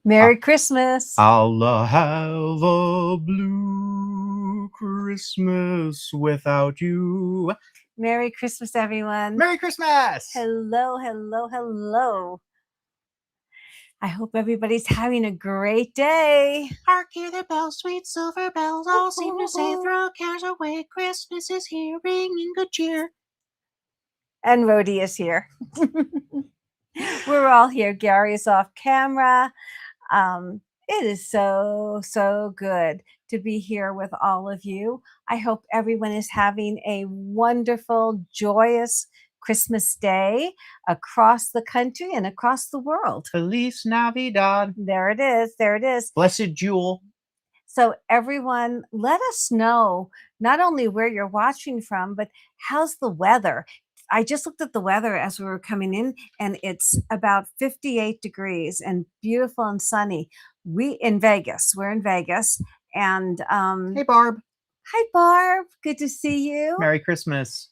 Merry Christmas. I'll have a blue Christmas without you. Merry Christmas, everyone. Merry Christmas! Hello, hello, hello. I hope everybody's having a great day. Hark, hear the bells, sweet silver bells, all seem to say throw cares away. Christmas is here, ringing good cheer. And Rhodey is here. We're all here. Gary is off camera. It is so good to be here with all of you. I hope everyone is having a wonderful, joyous Christmas day across the country and across the world. Feliz Navidad. There it is. There it is. Blessed Jewel. So everyone, let us know not only where you're watching from, but how's the weather? I just looked at the weather as we were coming in, and it's about 58 degrees and beautiful and sunny. We're in Vegas, and Hey, Barb. hi, Barb. Good to see you. Merry Christmas.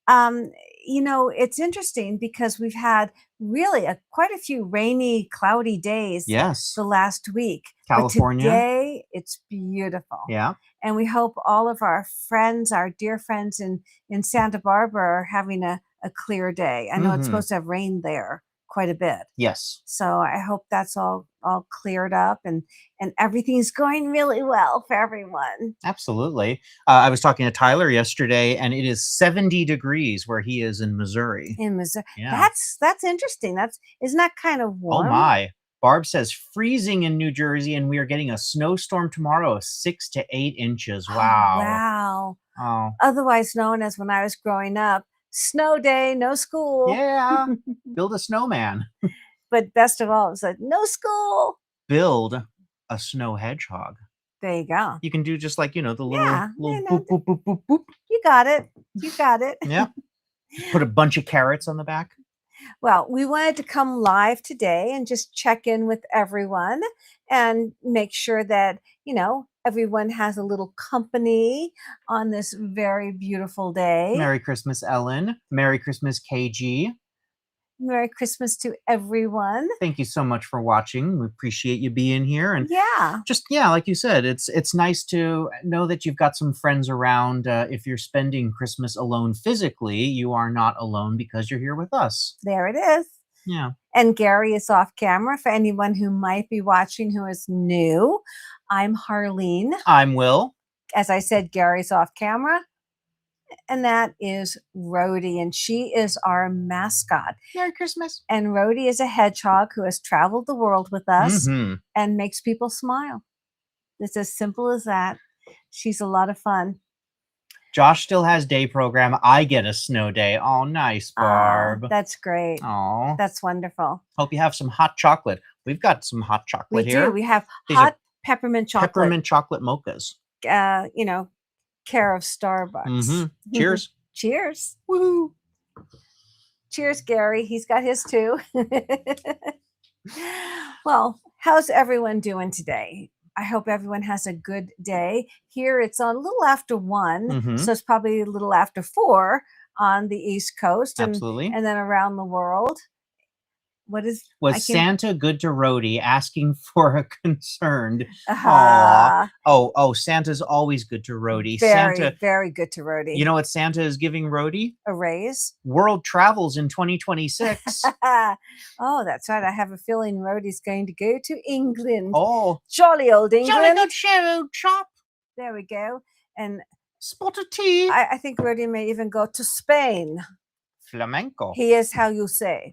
It's interesting because we've had really quite a few rainy, cloudy days Yes. the last week. California. But today, it's beautiful. Yeah. And we hope all of our friends, our dear friends in Santa Barbara are having a clear day. I know it's supposed to have rained there quite a bit. Yes. So I hope that's all cleared up and everything's going really well for everyone. Absolutely. I was talking to Tyler yesterday, and it is 70 degrees where he is in Missouri. In Missouri. Yeah. That's interesting. Isn't that kind of warm? Oh my. Barb says freezing in New Jersey, and we are getting a snowstorm tomorrow of 6 to 8 inches. Wow. Wow. Oh. Otherwise known as, when I was growing up, snow day, no school. Yeah. Build a snowman. But best of all, it's like, no school. Build a snow hedgehog. There you go. You can do just like, the little boop, boop, boop, boop, boop. You got it. You got it. Yeah. Put a bunch of carrots on the back. Well, we wanted to come live today and just check in with everyone and make sure that, everyone has a little company on this very beautiful day. Merry Christmas, Ellen. Merry Christmas, KG. Merry Christmas to everyone. Thank you so much for watching. We appreciate you being here. And just like you said, it's nice to know that you've got some friends around. If you're spending Christmas alone physically, you are not alone because you're here with us. There it is. Yeah. And Gary is off camera for anyone who might be watching who is new. I'm Harleen. I'm Will. As I said, Gary's off camera. And that is Rhodey, and she is our mascot. Merry Christmas. And Rhodey is a hedgehog who has traveled the world with us and makes people smile. It's as simple as that. She's a lot of fun. Josh still has day program. I get a snow day. Oh, nice, Barb. That's great. Oh, that's wonderful. Hope you have some hot chocolate. We've got some hot chocolate here. We do. We have hot peppermint chocolate. Peppermint chocolate mochas. Care of Starbucks. Cheers. Cheers. Woohoo. Cheers, Gary. He's got his too. Well, how's everyone doing today? I hope everyone has a good day. Here it's on a little after 1, so it's probably a little after 4 on the East Coast. Absolutely. And then around the world. Was Santa good to Rhodey? Asking for a concerned. Oh, Santa's always good to Rhodey. Santa, very good to Rhodey. You know what Santa is giving Rhodey? A raise. World travels in 2026. Oh, that's right. I have a feeling Rhodey's going to go to England. Oh, jolly old England. Jolly good show, chop. There we go. And spot of tea. I think Rhodey may even go to Spain. Flamenco. He is how you say.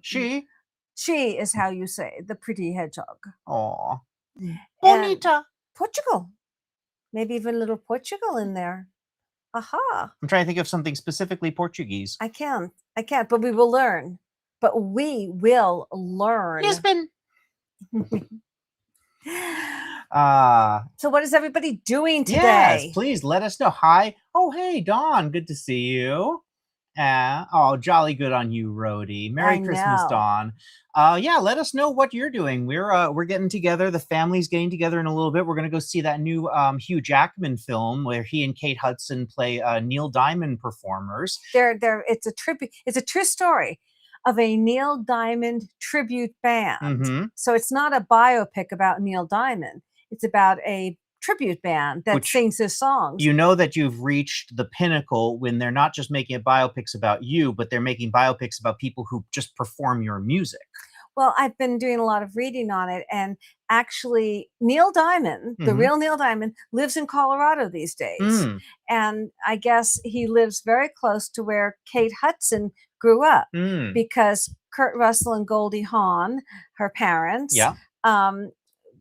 She is how you say, the pretty hedgehog. Oh, bonita. Portugal. Maybe even a little Portugal in there. Aha. I'm trying to think of something specifically Portuguese. I can't, but we will learn. Lisbon. So what is everybody doing today? Yes, please let us know. Hi. Oh, hey, Dawn. Good to see you. Oh, jolly good on you, Rhodey. Merry Christmas, Dawn. Let us know what you're doing. We're getting together. The family's getting together in a little bit. We're gonna go see that new Hugh Jackman film where he and Kate Hudson play Neil Diamond performers. It's a true story. of a Neil Diamond tribute band. Mm-hmm. So it's not a biopic about Neil Diamond. It's about a tribute band that Which sings his songs. you know that you've reached the pinnacle when they're not just making biopics about you, but they're making biopics about people who just perform your music. Well, I've been doing a lot of reading on it, and actually, Neil Diamond, the Mm-hmm. real Neil Diamond, lives in Colorado these days. Mm. And I guess he lives very close to where Kate Hudson grew up Mm. because Kurt Russell and Goldie Hawn, her parents, Yeah. um,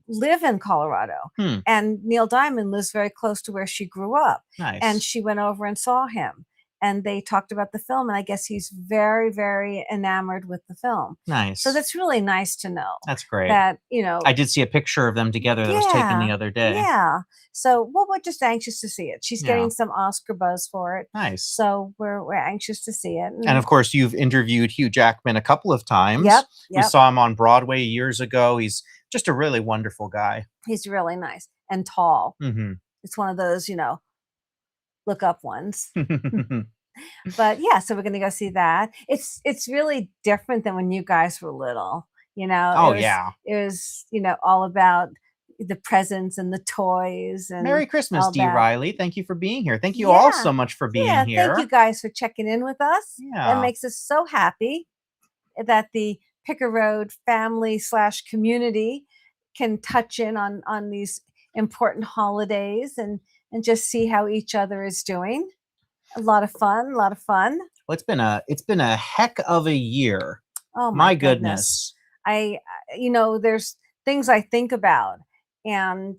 live in Colorado. Hmm. And Neil Diamond lives very close to where she grew up. Nice. And she went over and saw him. And they talked about the film. And I guess he's very, very enamored with the film. Nice. So that's really nice to know. That's great. That, you know. I did see a picture of them together that was taken the other day. Yeah. So, well, we're just anxious to see it. She's getting some Oscar buzz for it. Nice. So we're anxious to see it. And of course, you've interviewed Hugh Jackman a couple of times. Yep. We saw him on Broadway years ago. He's just a really wonderful guy. He's really nice and tall. Mm-hmm. It's one of those, look up ones. But yeah, so we're going to go see that. It's really different than when you guys were little. Oh, it was all about the presents and the toys. And Merry Christmas, Dee Riley. Thank you for being here. Thank you all so much for being here. Thank you guys for checking in with us. Yeah. That makes us so happy that the Picker Road family/community can touch in on these important holidays and just see how each other is doing. A lot of fun. Well, it's been a heck of a year. Oh my goodness. There's things I think about, and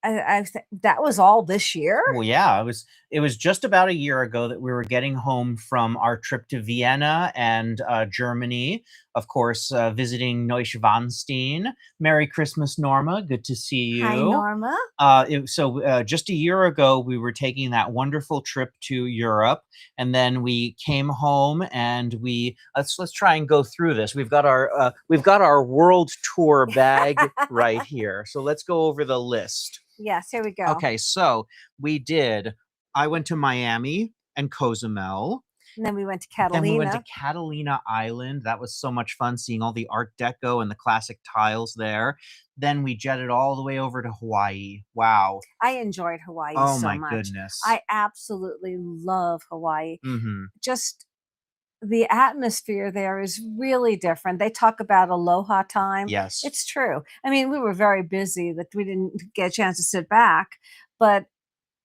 that was all this year. Well, yeah, it was just about a year ago that we were getting home from our trip to Vienna and Germany. Of course, visiting Neuschwanstein. Merry Christmas, Norma. Good to see you. Hi, Norma. Just a year ago, we were taking that wonderful trip to Europe, and then we came home and let's try and go through this. We've got our world tour bag right here. So let's go over the list. Yes, here we go. Okay, so I went to Miami and Cozumel. And then we went to Catalina. Then we went to Catalina Island. That was so much fun seeing all the Art Deco and the classic tiles there. Then we jetted all the way over to Hawaii. Wow. I enjoyed Hawaii so much. Oh my goodness. I absolutely love Hawaii. Mm-hmm. Just the atmosphere there is really different. They talk about aloha time. Yes. It's true. I mean, we were very busy that we didn't get a chance to sit back, but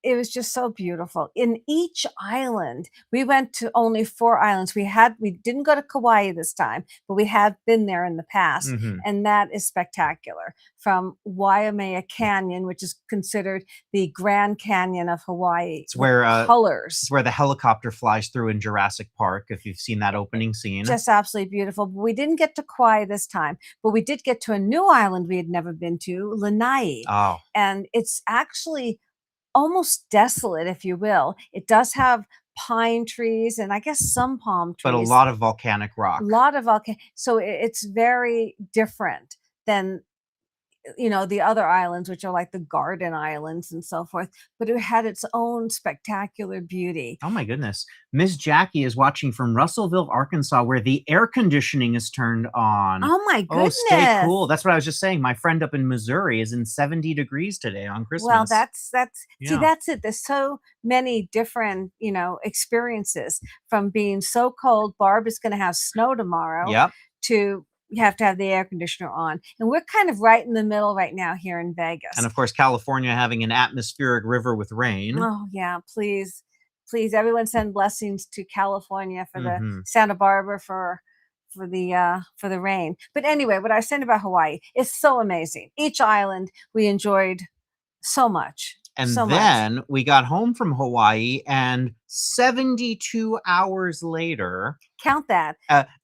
it was just so beautiful. In each island, we went to only 4 islands. We didn't go to Kauai this time, but we have been there in the past. Mm-hmm. And that is spectacular. From Waimea Canyon, which is considered the Grand Canyon of Hawaii. It's where colors. It's where the helicopter flies through in Jurassic Park, if you've seen that opening scene. Just absolutely beautiful. But we didn't get to Kauai this time, but we did get to a new island we had never been to, Lanai. Oh. And it's actually almost desolate, if you will. It does have pine trees and I guess some palm trees. But a lot of volcanic rock. So it's very different than the other islands, which are like the Garden Islands and so forth, but it had its own spectacular beauty. Oh my goodness. Miss Jackie is watching from Russellville, Arkansas, where the air conditioning is turned on. Oh my goodness. Oh, stay cool. That's what I was just saying. My friend up in Missouri is in 70 degrees today on Christmas. Well, that's it. There's so many different, experiences, from being so cold, Barb is going to have snow tomorrow. Yep. To you have to have the air conditioner on. And we're kind of right in the middle right now here in Vegas. And of course, California having an atmospheric river with rain. Oh, yeah. Please, everyone send blessings to California for the Santa Barbara for the rain. But anyway, what I was saying about Hawaii is so amazing. Each island we enjoyed so much. And then we got home from Hawaii, and 72 hours later, count that,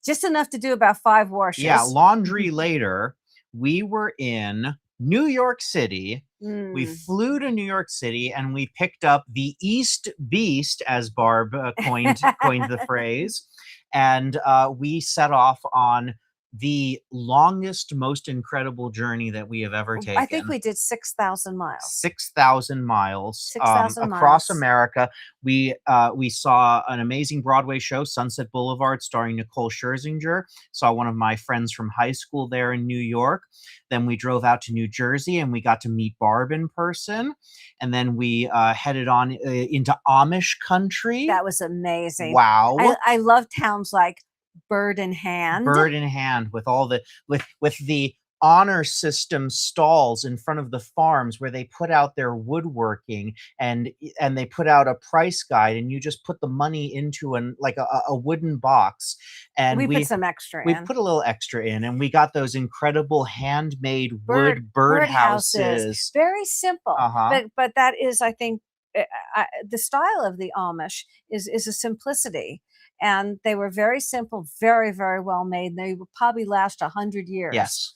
just enough to do about 5 washes. Yeah, laundry later, we were in New York City. We flew to New York City and we picked up the East Beast, as Barb coined the phrase. And we set off on the longest, most incredible journey that we have ever I think taken. we did 6,000 miles. 6,000 miles 6,000 across miles. America. We saw an amazing Broadway show, Sunset Boulevard, starring Nicole Scherzinger. Saw one of my friends from high school there in New York. Then we drove out to New Jersey and we got to meet Barb in person. And then we headed on into Amish country. That was amazing. Wow. I love towns like Bird in Hand. Bird in Hand, with all the with the honor system stalls in front of the farms where they put out their woodworking, and they put out a price guide, and you just put the money into a wooden box, and we put some extra we in. put a little extra in, and we got those incredible handmade wood bird houses. Very simple. Uh-huh. But that is, I think, the style of the Amish is a simplicity. And they were very simple, very, very well made. They would probably last 100 years. Yes.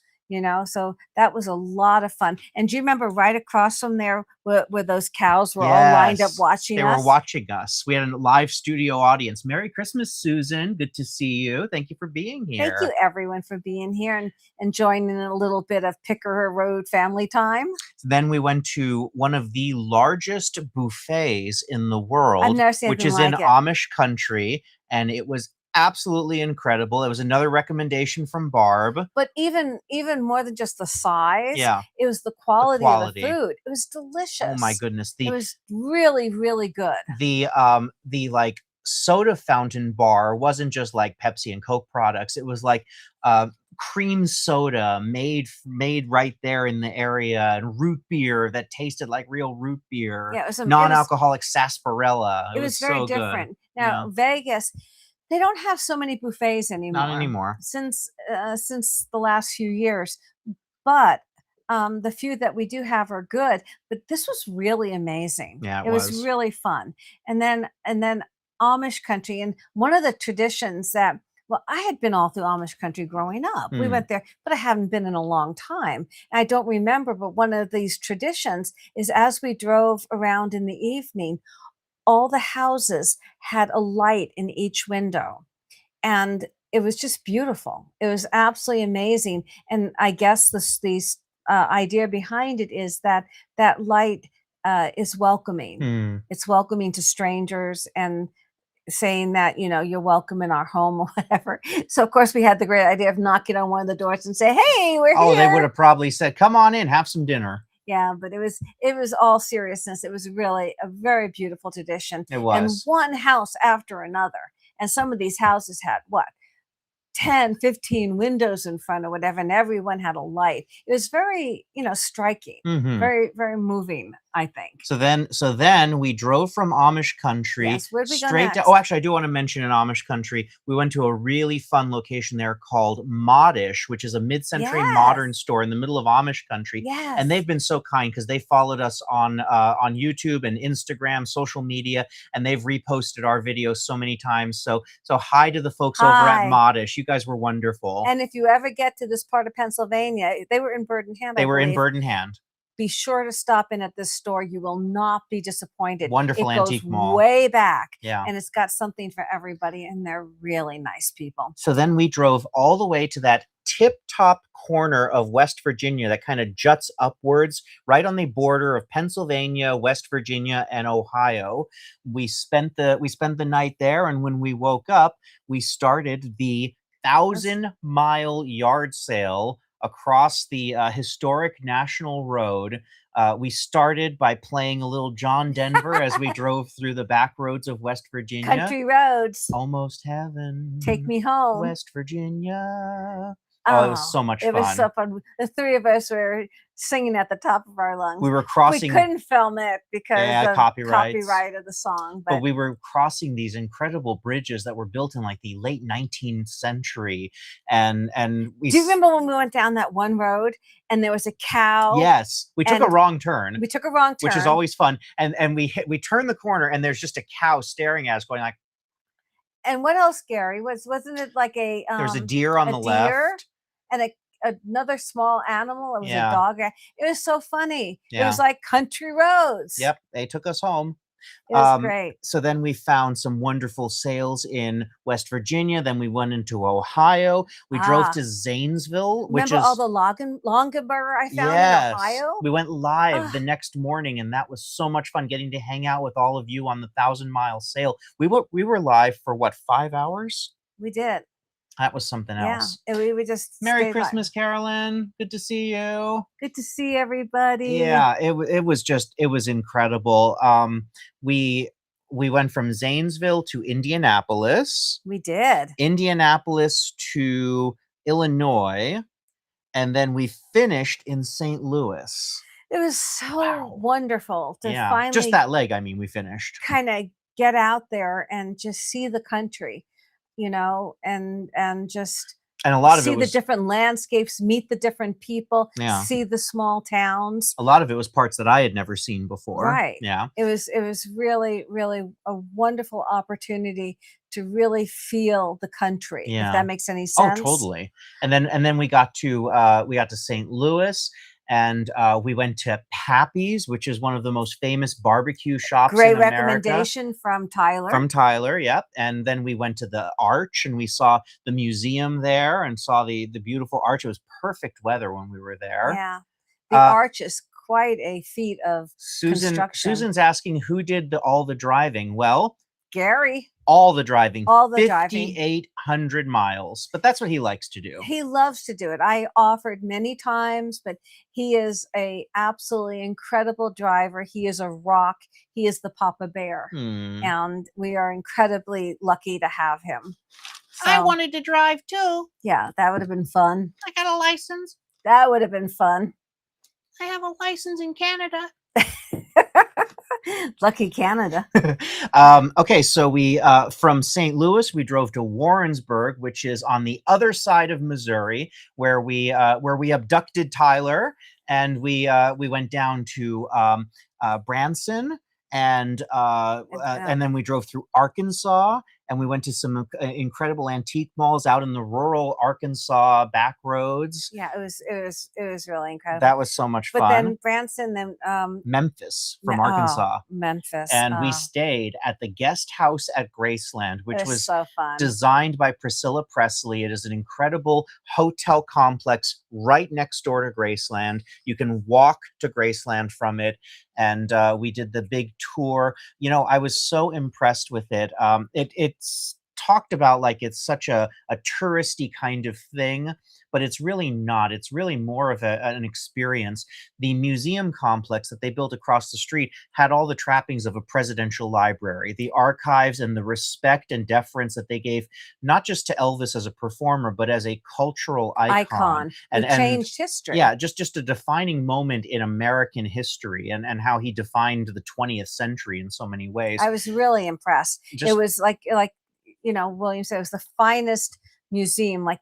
So that was a lot of fun. And do you remember right across from there where those cows were all lined up watching us? They were watching us. We had a live studio audience. Merry Christmas, Susan. Good to see you. Thank you for being here. Thank you, everyone, for being here and joining a little bit of Picker Road family time. Then we went to one of the largest buffets in the world, I've never seen which is in Amish country, and it was absolutely incredible. It was another recommendation from Barb. But even more than just the size, it was the quality of the food. It was delicious. Oh my goodness. It was really, really good. The like soda fountain bar wasn't just like Pepsi and Coke products. It was like cream soda made right there in the area, and root beer that tasted like real root beer. Yeah, it was non-alcoholic sarsaparilla. It was very so different. Good. Now, Vegas, they don't have so many buffets anymore. Not anymore. Since the last few years. But the few that we do have are good. But this was really amazing. Yeah, it was really fun. And then Amish country. And one of the traditions that, well, I had been all through Amish country growing up. We went there, but I haven't been in a long time. And I don't remember, but one of these traditions is as we drove around in the evening, all the houses had a light in each window. And it was just beautiful. It was absolutely amazing. And I guess this idea behind it is that light is welcoming. It's welcoming to strangers and saying that, you're welcome in our home or whatever. So, of course, we had the great idea of knocking on one of the doors and say, hey, we're here. Oh, they would have probably said, come on in, have some dinner. Yeah, but it was all seriousness. It was really a very beautiful tradition. It was. And one house after another. And some of these houses had 10, 15 windows in front or whatever, and everyone had a light. It was very, striking, very, very moving, I think. So then we drove from Amish country straight to, actually, I do want to mention in Amish country, we went to a really fun location there called Modish, which is a mid-century modern store in the middle of Amish country. Yes. And they've been so kind because they followed us on YouTube and Instagram, social media, and they've reposted our videos so many times. So hi to the folks over at Modish. You guys were wonderful. And if you ever get to this part of Pennsylvania, they were in Bird in Hand. They were in Bird in Hand. Be sure to stop in at this store. You will not be disappointed. Wonderful antique mall. Way back. Yeah. And it's got something for everybody, and they're really nice people. So then we drove all the way to that tip-top corner of West Virginia that kind of juts upwards right on the border of Pennsylvania, West Virginia, and Ohio. We spent the night there, and when we woke up, we started the 1,000-mile yard sale across the historic National Road. We started by playing a little John Denver as we drove through the back roads of West Virginia. Country roads. Almost heaven. Take me home. West Virginia. Oh, it was so much fun. It was so fun. The three of us were singing at the top of our lungs. We were crossing. We couldn't film it because of copyright of the song. But we were crossing these incredible bridges that were built in like the late 19th century. And we. Do you remember when we went down that one road and there was a cow? Yes, we took a wrong turn. We took a wrong turn, which is always fun. And we turned the corner and there's just a cow staring at us, going like. And what else, Gary? Wasn't it like a? There's a deer on the left. And another small animal. It was a dog. It was so funny. Yeah. It was like country roads. Yep, they took us home. It was great. So then we found some wonderful sales in West Virginia. Then we went into Ohio. We drove Ah, to Zanesville, which remember all is the Longaberger I found in yes. Ohio? We went live the Ah, next morning, and that was so much fun getting to hang out with all of you on the 1,000 mile sail. We were live for what, 5 hours? we did. That was something Yeah, else. and we just Merry stayed live. Christmas, Carolyn. Good to see you. Good to see everybody. Yeah, it was just it was incredible. We we went from Zanesville to Indianapolis, We did. Indianapolis to Illinois, and then we finished in St. Louis. It was so Wow. wonderful to Yeah, just finally that leg, I mean, we finished. kind of get out there and just see the country, and just And a lot of it see the was different landscapes, meet the different people, yeah, see the small towns. a lot of it was parts that I had never seen before. Right. Yeah. It was really, really a wonderful opportunity to really feel the country, if Yeah. that makes any Oh, sense. totally. And then we got to St. Louis, and we went to Pappy's, which is one of the most famous barbecue shops Great in America. recommendation from Tyler. From Tyler, yep. And then we went to the Arch, and we saw the museum there, and saw the beautiful arch. It was perfect weather when we were there. Yeah. The Uh, arch is quite a feat of construction. Susan's asking who did all the driving. Well, Gary, all the driving, all the driving. 5,800 miles. But that's what he likes to do. He loves to do it. I offered many times, but he is a absolutely incredible driver. He is a rock. He is the Papa Bear. And we are incredibly lucky to have him. I So, wanted to drive too. yeah, that would have been fun. I got a license. That would have been fun. I have a license in Canada. Lucky Canada. Okay, so we from St. Louis we drove to Warrensburg, which is on the other side of Missouri, where we abducted Tyler, and we went down to Branson, and then we drove through Arkansas, and we went to some incredible antique malls out in the rural Arkansas back roads. Yeah, it was really incredible. That was so much fun. But then Branson, then Memphis from Arkansas. Memphis. And we stayed at the guest house at Graceland, which was so fun. designed by Priscilla Presley. It is an incredible hotel complex right next door to Graceland. You can walk to Graceland from it. And we did the big tour. I was so impressed with it. It's talked about like it's such a touristy kind of thing, but it's really not. It's really more of an experience. The museum complex that they built across the street had all the trappings of a presidential library, the archives and the respect and deference that they gave not just to Elvis as a performer, but as a cultural icon. And changed history. Yeah, just a defining moment in American history, and how he defined the 20th century in so many ways. I was really impressed. It was like William said, it was the finest museum, like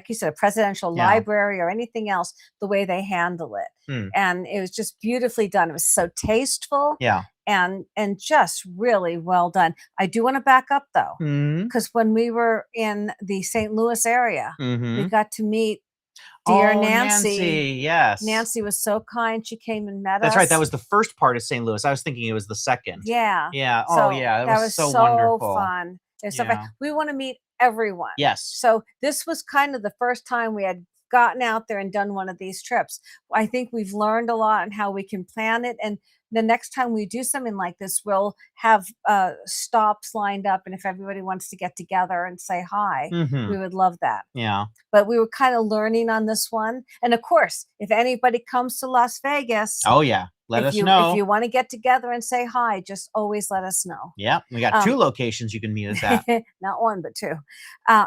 you said, a presidential library or anything else, the way they handle it. And it was just beautifully done. It was so tasteful. Yeah. And just really well done. I do want to back up though, because when we were in the St. Louis area, we got to meet dear Nancy. Yes. Nancy was so kind. She came and met us. That's right. That was the first part of St. Louis. I was thinking it was the second. Yeah. Yeah. So oh, yeah. that was so wonderful. Fun. It was so fun. We want to meet everyone. Yes. So this was kind of the first time we had gotten out there and done one of these trips. I think we've learned a lot on how we can plan it. And the next time we do something like this, we'll have stops lined up. And if everybody wants to get together and say hi, we would love that. Yeah. But we were kind of learning on this one. And of course, if anybody comes to Las Vegas. Oh, yeah. Let us know. If you want to get together and say hi, just always let us know. Yeah, we got 2 locations you can meet us at. Not one, but 2.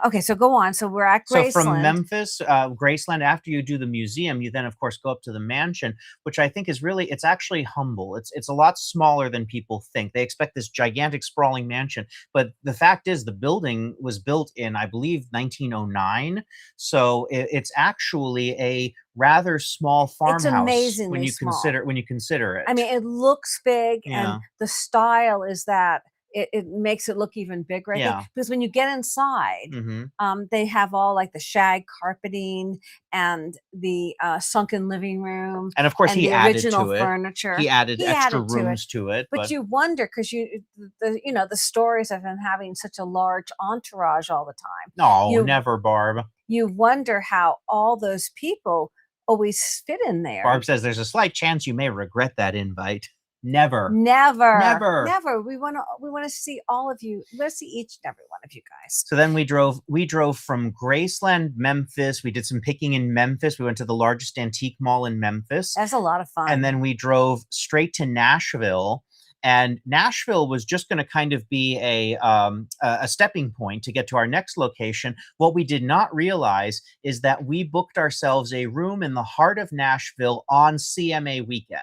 Okay, so go on. So we're at Graceland. So from Memphis, Graceland, after you do the museum, you then, of course, go up to the mansion, which I think is really, it's actually humble. It's a lot smaller than people think. They expect this gigantic, sprawling mansion. But the fact is, the building was built in, I believe, 1909. So it's actually a rather small farmhouse. It's amazingly when you small. consider it. I mean, it looks big, and the style is that it makes it look even bigger, I think, Yeah. because when you get inside, Mhm. they have all like the shag carpeting and the sunken living room And of course and he the added original to it. He furniture. added He extra added to it, rooms to it, but but you wonder because the stories of him having such a large entourage all the time. no, You never, Barb. you wonder how all those people always fit in Barb there. says there's a slight chance you may regret that invite. Never. Never, Never. never. We wanna see all of you. We wanna see each and every one of you guys. So then we drove from Graceland, Memphis. We did some picking in Memphis. We went to the largest antique mall in Memphis. That's a lot of fun. And then we drove straight to Nashville. And Nashville was just going to kind of be a stepping point to get to our next location. What we did not realize is that we booked ourselves a room in the heart of Nashville on CMA weekend.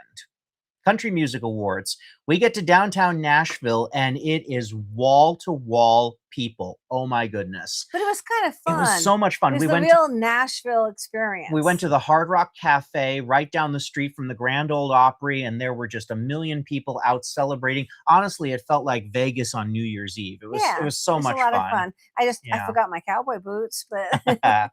Country Music Awards. We get to downtown Nashville and it is wall to wall people. Oh my goodness. But it was kind of It was fun. so much fun. It was the real Nashville experience. We went to the Hard Rock Cafe right down the street from the Grand Ole Opry, and there were just a million people out celebrating. Honestly, it felt like Vegas on New Year's Eve. It was so much a lot of fun. fun. I Yeah. forgot my cowboy boots, but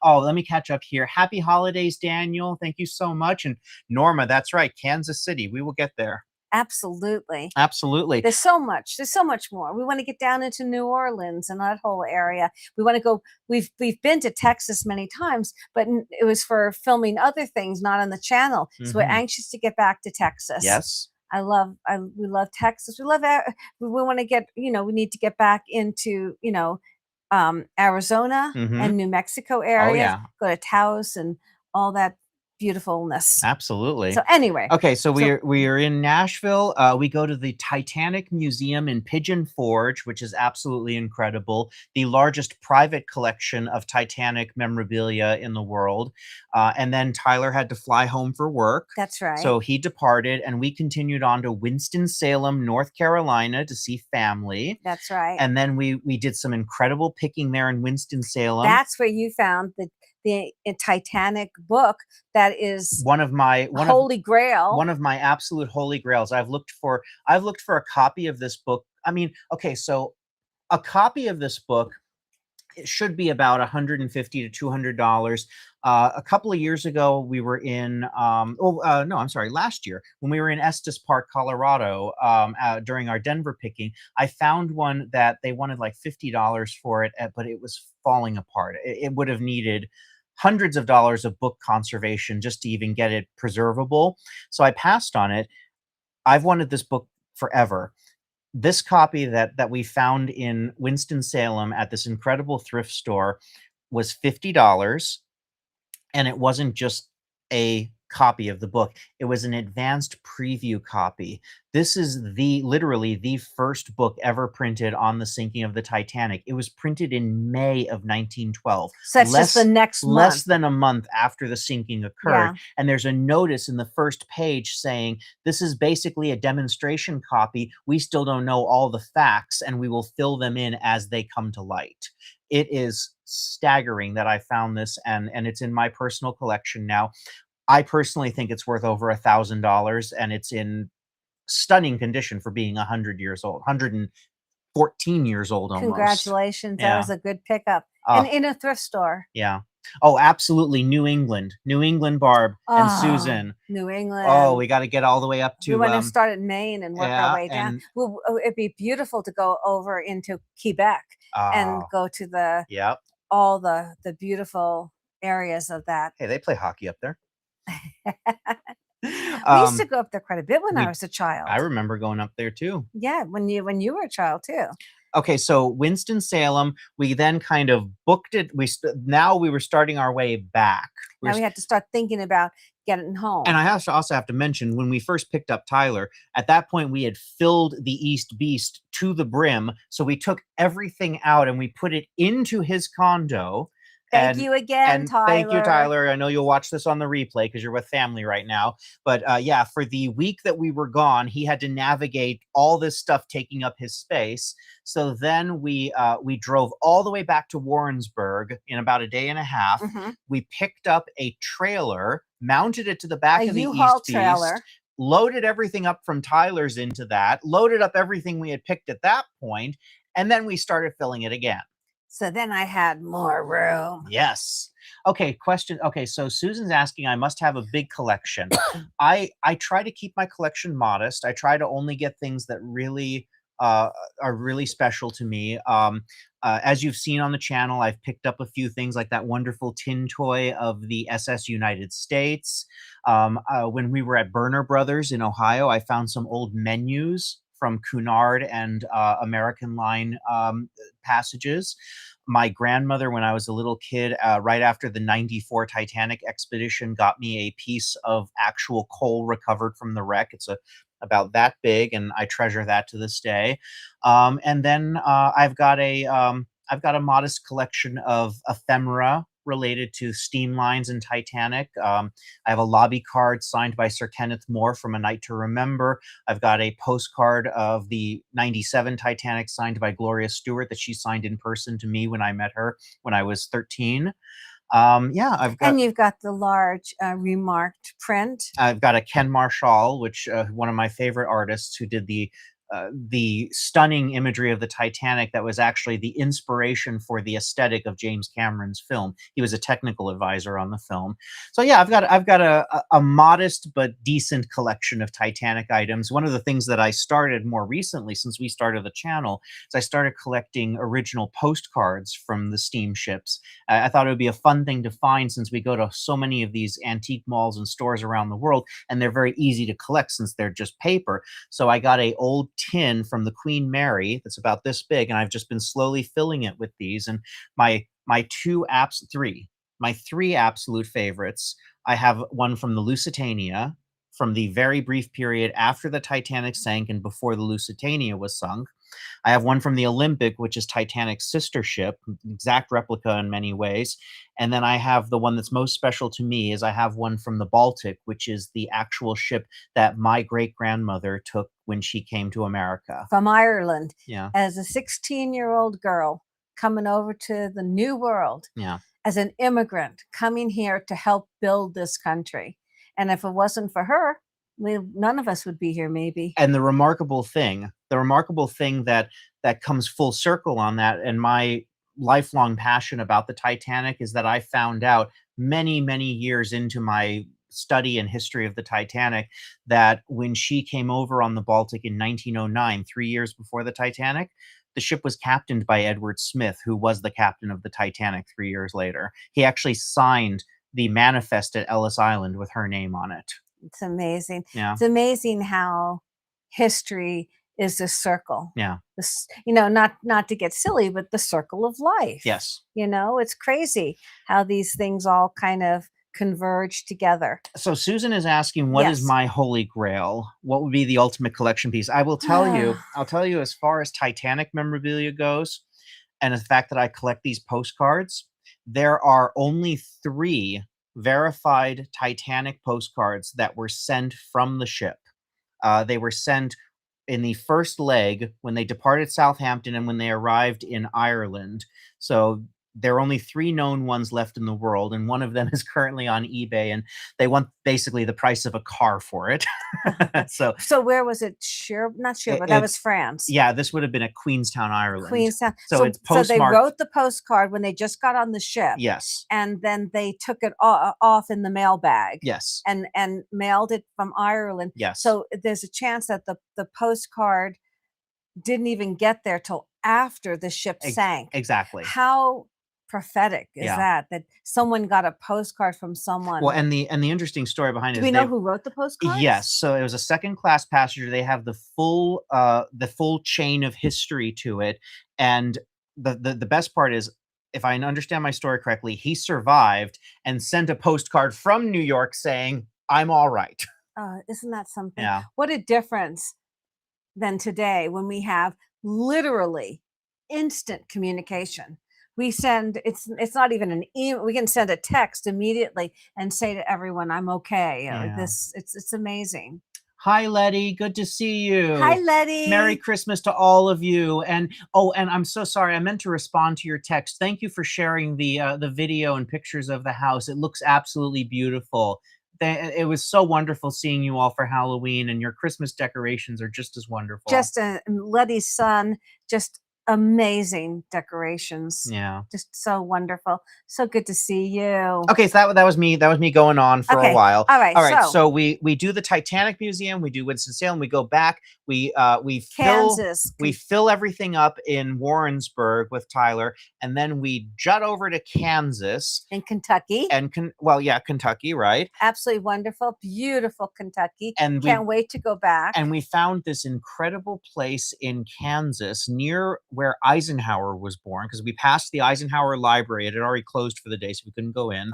Oh, let me catch up here. Happy holidays, Daniel. Thank you so much. And Norma, that's right, Kansas City. We will get there. absolutely. Absolutely. There's so much. There's so much more. We want to get down into New Orleans and that whole area. We want to go. We've been to Texas many times, but it was for filming other things, not on the channel. So we're Mhm. anxious to get back to Texas. Yes. We love Texas. We love. We want to get. We need to get back into Arizona Mhm. and New Mexico Oh, areas. yeah. Go to Taos and all that beautifulness. Absolutely. So anyway, Okay, so we are in Nashville. We go to the Titanic Museum in Pigeon Forge, which is absolutely incredible. The largest private collection of Titanic memorabilia in the world. And then Tyler had to fly home for work. that's right. So he departed, and we continued on to Winston-Salem, North Carolina, to see family. That's right. And then we did some incredible picking there in Winston-Salem. That's where you found the Titanic book that is one of my holy grail. One of my absolute holy grails. I've looked for a copy of this book. I mean, okay, so a copy of this book, it should be about $150 to $200. A couple of years ago, we were in no, I'm sorry, last year when we were in Estes Park, Colorado, during our Denver picking, I found one that they wanted like $50 for it, but it was falling apart. It would have needed hundreds of dollars of book conservation just to even get it preservable. So I passed on it. I've wanted this book forever. This copy that we found in Winston-Salem at this incredible thrift store was $50, and it wasn't just a copy of the book. It was an advanced preview copy. This is literally the first book ever printed on the sinking of the Titanic. It was printed in May of 1912. So that's just the next month. Less than a month after the sinking occurred. Yeah. And there's a notice in the first page saying, this is basically a demonstration copy. We still don't know all the facts, and we will fill them in as they come to light. It is staggering that I found this, and it's in my personal collection now. I personally think it's worth over $1,000, and it's in stunning condition for being 100 years old, 114 years old almost. Congratulations. Yeah. That was a good pickup. And in a thrift store. Yeah. Oh, absolutely. New England, Barb and Susan. New England. Oh, we got to get all the way up to. We want to start in Maine and work our way down. Well, it'd be beautiful to go over into Quebec and go to all the beautiful areas of that. Hey, they play hockey up there. We used to go up there quite a bit when I was a child. I remember going up there too. Yeah, when you were a child too. Okay, so Winston-Salem, we then kind of booked it. Now we were starting our way back. Now we had to start thinking about getting home. And I also have to mention, when we first picked up Tyler, at that point we had filled the East Beast to the brim. So we took everything out and we put it into his condo. Thank you again, Tyler. Thank you, Tyler. I know you'll watch this on the replay because you're with family right now. But yeah, for the week that we were gone, he had to navigate all this stuff taking up his space. So then we drove all the way back to Warrensburg in about a day and a half. Mm-hmm. We picked up a trailer, mounted it to the back of the U-Haul East trailer. Beast, loaded everything up from Tyler's into that, loaded up everything we had picked at that point, and then we started filling it again. So then I had more room. Yes. Okay, question. Okay, so Susan's asking, I must have a big collection. I try to keep my collection modest. I try to only get things that really are really special to me. As you've seen on the channel, I've picked up a few things like that wonderful tin toy of the SS United States. When we were at Burner Brothers in Ohio, I found some old menus from Cunard and American Line passages. My grandmother, when I was a little kid, right after the '94 Titanic expedition, got me a piece of actual coal recovered from the wreck. It's about that big, and I treasure that to this day. And then I've got a modest collection of ephemera related to steam lines and Titanic. I have a lobby card signed by Sir Kenneth More from A Night to Remember. I've got a postcard of the '97 Titanic signed by Gloria Stewart that she signed in person to me when I met her when I was 13. Yeah, and you've got the large remarked print. I've got a Ken Marshall, which one of my favorite artists who did the stunning imagery of the Titanic that was actually the inspiration for the aesthetic of James Cameron's film. He was a technical advisor on the film. So yeah, I've got a modest but decent collection of Titanic items. One of the things that I started more recently, since we started the channel, is I started collecting original postcards from the steamships. I thought it would be a fun thing to find since we go to so many of these antique malls and stores around the world, and they're very easy to collect since they're just paper. So I got a old tin from the Queen Mary that's about this big, and I've just been slowly filling it with these. And my three absolute favorites. I have one from the Lusitania, from the very brief period after the Titanic sank and before the Lusitania was sunk. I have one from the Olympic, which is Titanic's sister ship, exact replica in many ways. And then I have the one that's most special to me is I have one from the Baltic, which is the actual ship that my great-grandmother took when she came to America. From Ireland. Yeah. As a 16-year-old girl coming over to the New World. Yeah. As an immigrant coming here to help build this country. And if it wasn't for her, none of us would be here, maybe. And the remarkable thing that comes full circle on that, and my lifelong passion about the Titanic, is that I found out many, many years into my study and history of the Titanic that when she came over on the Baltic in 1909, 3 years before the Titanic, the ship was captained by Edward Smith, who was the captain of the Titanic 3 years later. He actually signed the manifest at Ellis Island with her name on it. It's amazing. Yeah. It's amazing how history is a circle. Yeah. This, not to get silly, but the circle of life. Yes. It's crazy how these things all kind of converge together. So Susan is asking, what is my holy grail? What would be the ultimate collection piece? I will tell you, as far as Titanic memorabilia goes, and the fact that I collect these postcards, there are only 3 verified Titanic postcards that were sent from the ship. They were sent in the first leg when they departed Southampton and when they arrived in Ireland. So there are only 3 known ones left in the world, and one of them is currently on eBay, and they want basically the price of a car for it. So where was it? Not sure, but that was France. Yeah, this would have been at Queenstown, Ireland. Queenstown. So it's postmarked. So they wrote the postcard when they just got on the ship. Yes. And then they took it off in the mail bag. Yes. And mailed it from Ireland. Yes. So there's a chance that the postcard didn't even get there till after the ship sank. Exactly. How prophetic is that someone got a postcard from someone? Well, and the interesting story behind it is, do we know who wrote the postcard? Yes. So it was a second-class passenger. They have the full chain of history to it, and the best part is, if I understand my story correctly, he survived and sent a postcard from New York saying, "I'm all right." Isn't that something? Yeah. What a difference than today, when we have literally instant communication. We send, it's not even an email, we can send a text immediately and say to everyone, "I'm okay." It's amazing. Hi, Letty. Good to see you. Hi, Letty. Merry Christmas to all of you. And I'm so sorry. I meant to respond to your text. Thank you for sharing the video and pictures of the house. It looks absolutely beautiful. it was so wonderful seeing you all for Halloween, and your Christmas decorations are just as wonderful. Just Letty's son, just amazing decorations. Yeah. Just so wonderful. So good to see you. Okay, so that was me. That was me going on for a Okay. while. All right. All right. So So we do the Titanic Museum. We do Winston-Salem. We go back. We Kansas. fill everything up in Warrensburg with Tyler, and then we jut over to Kansas in Kentucky. and Kentucky, right? Absolutely wonderful, beautiful Kentucky. And can't wait to go back. And we found this incredible place in Kansas near where Eisenhower was born, because we passed the Eisenhower Library. It had already closed for the day, so we couldn't go in.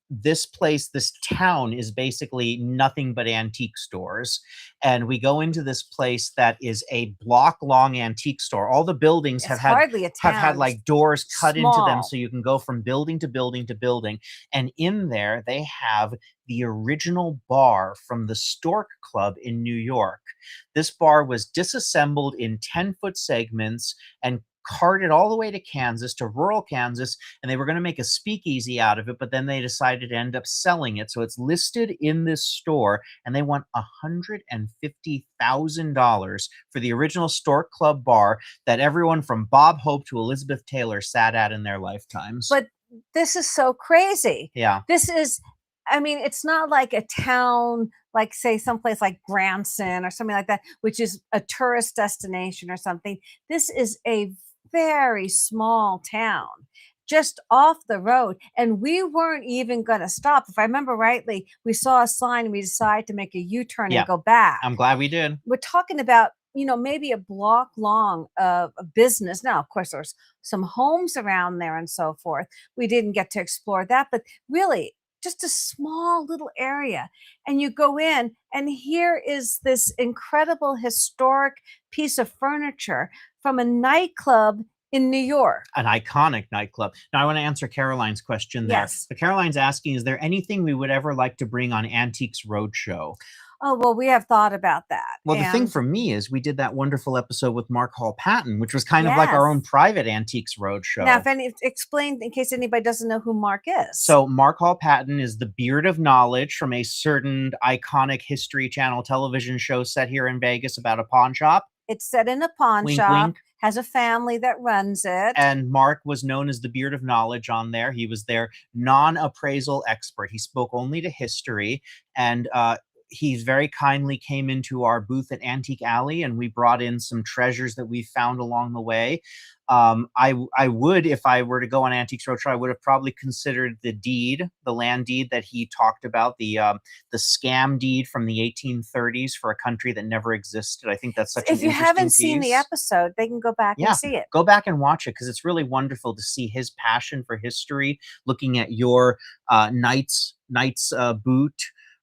This place, this town, is basically nothing but antique stores. And we go into this place that is a block-long antique store. All the buildings have had like doors cut into them, so you can go from building to building to building. And in there, they have the original bar from the Stork Club in New York. This bar was disassembled in 10-foot segments and carted all the way to Kansas, to rural Kansas, and they were going to make a speakeasy out of it, but then they decided to end up selling it. So it's listed in this store, and they want $150,000 for the original Stork Club bar that everyone from Bob Hope to Elizabeth Taylor sat at in their lifetimes. But this is so crazy. Yeah. This is, I mean, it's not like a town, like say someplace like Branson or something like that, which is a tourist destination or something. This is a very small town just off the road, and we weren't even going to stop. If I remember rightly, we saw a sign and we decided to make a U-turn and go back. I'm glad we did. We're talking about, maybe a block long of a business. Now, of course, there's some homes around there and so forth. We didn't get to explore that, but really just a small little area. And you go in, and here is this incredible historic piece of furniture from a nightclub in New York. An iconic nightclub. Now, I want to answer Caroline's question there. Yes. So Caroline's asking, is there anything we would ever like to bring on Antiques Roadshow? Oh, well, we have thought about that. Well, the thing for me is we did that wonderful episode with Mark Hall Patton, which was kind of like our own private Antiques Roadshow. Now, explain in case anybody doesn't know who Mark is. So Mark Hall Patton is the beard of knowledge from a certain iconic History Channel television show set here in Vegas about a pawn shop. It's set in a pawn shop. Wink. Has a family that runs it. And Mark was known as the beard of knowledge on there. He was their non-appraisal expert. He spoke only to history, and he very kindly came into our booth at Antique Alley, and we brought in some treasures that we found along the way. I would, if I were to go on Antiques Roadshow, I would have probably considered the land deed that he talked about, the scam deed from the 1830s for a country that never existed. I think that's such an interesting piece. If you haven't seen the episode, they can go back and see it. Go back and watch it, because it's really wonderful to see his passion for history, looking at your knight's boot.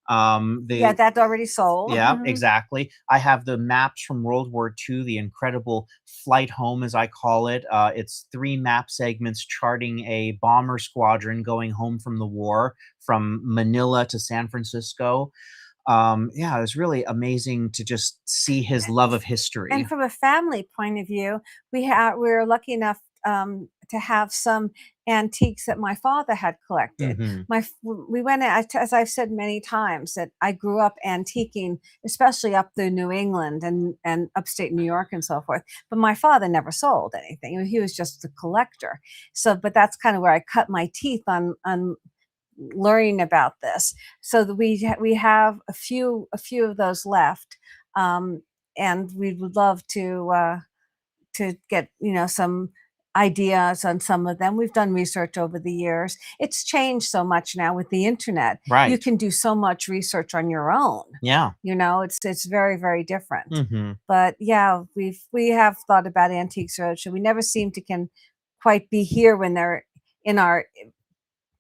That's already sold. Yeah, exactly. I have the maps from World War II, the incredible flight home, as I call it. It's 3 map segments charting a bomber squadron going home from the war from Manila to San Francisco. It was really amazing to just see his love of history. And from a family point of view, we're lucky enough to have some antiques that my father had collected. We went, as I've said many times, that I grew up antiquing, especially up through New England and upstate New York and so forth. But my father never sold anything. He was just a collector. So, but that's kind of where I cut my teeth on learning about this. So that we have a few of those left, and we would love to get some ideas on some of them. We've done research over the years. It's changed so much now with the internet. Right. You can do so much research on your own. Yeah. It's very, very different. But yeah, we have thought about Antiques Roadshow. We never seem to can quite be here when they're in our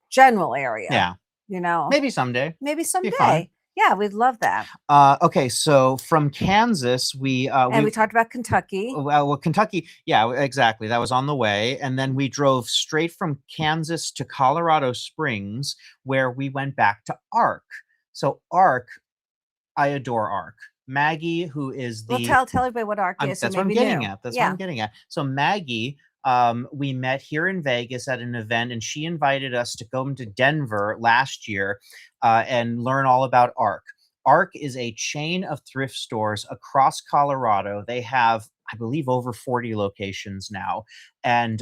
general area. Yeah. Maybe someday. Maybe someday. Yeah, we'd love that. Okay, so from Kansas, we talked about Kentucky. Well, Kentucky, yeah, exactly. That was on the way, and then we drove straight from Kansas to Colorado Springs, where we went back to Ark. So Ark, I adore Ark. Maggie, who is the tell everybody what Ark is. That's what I'm getting at. That's what I'm getting at. So Maggie we met here in Vegas at an event, and she invited us to go to Denver last year and learn all about ARC. ARC is a chain of thrift stores across Colorado. They have, I believe, over 40 locations now. And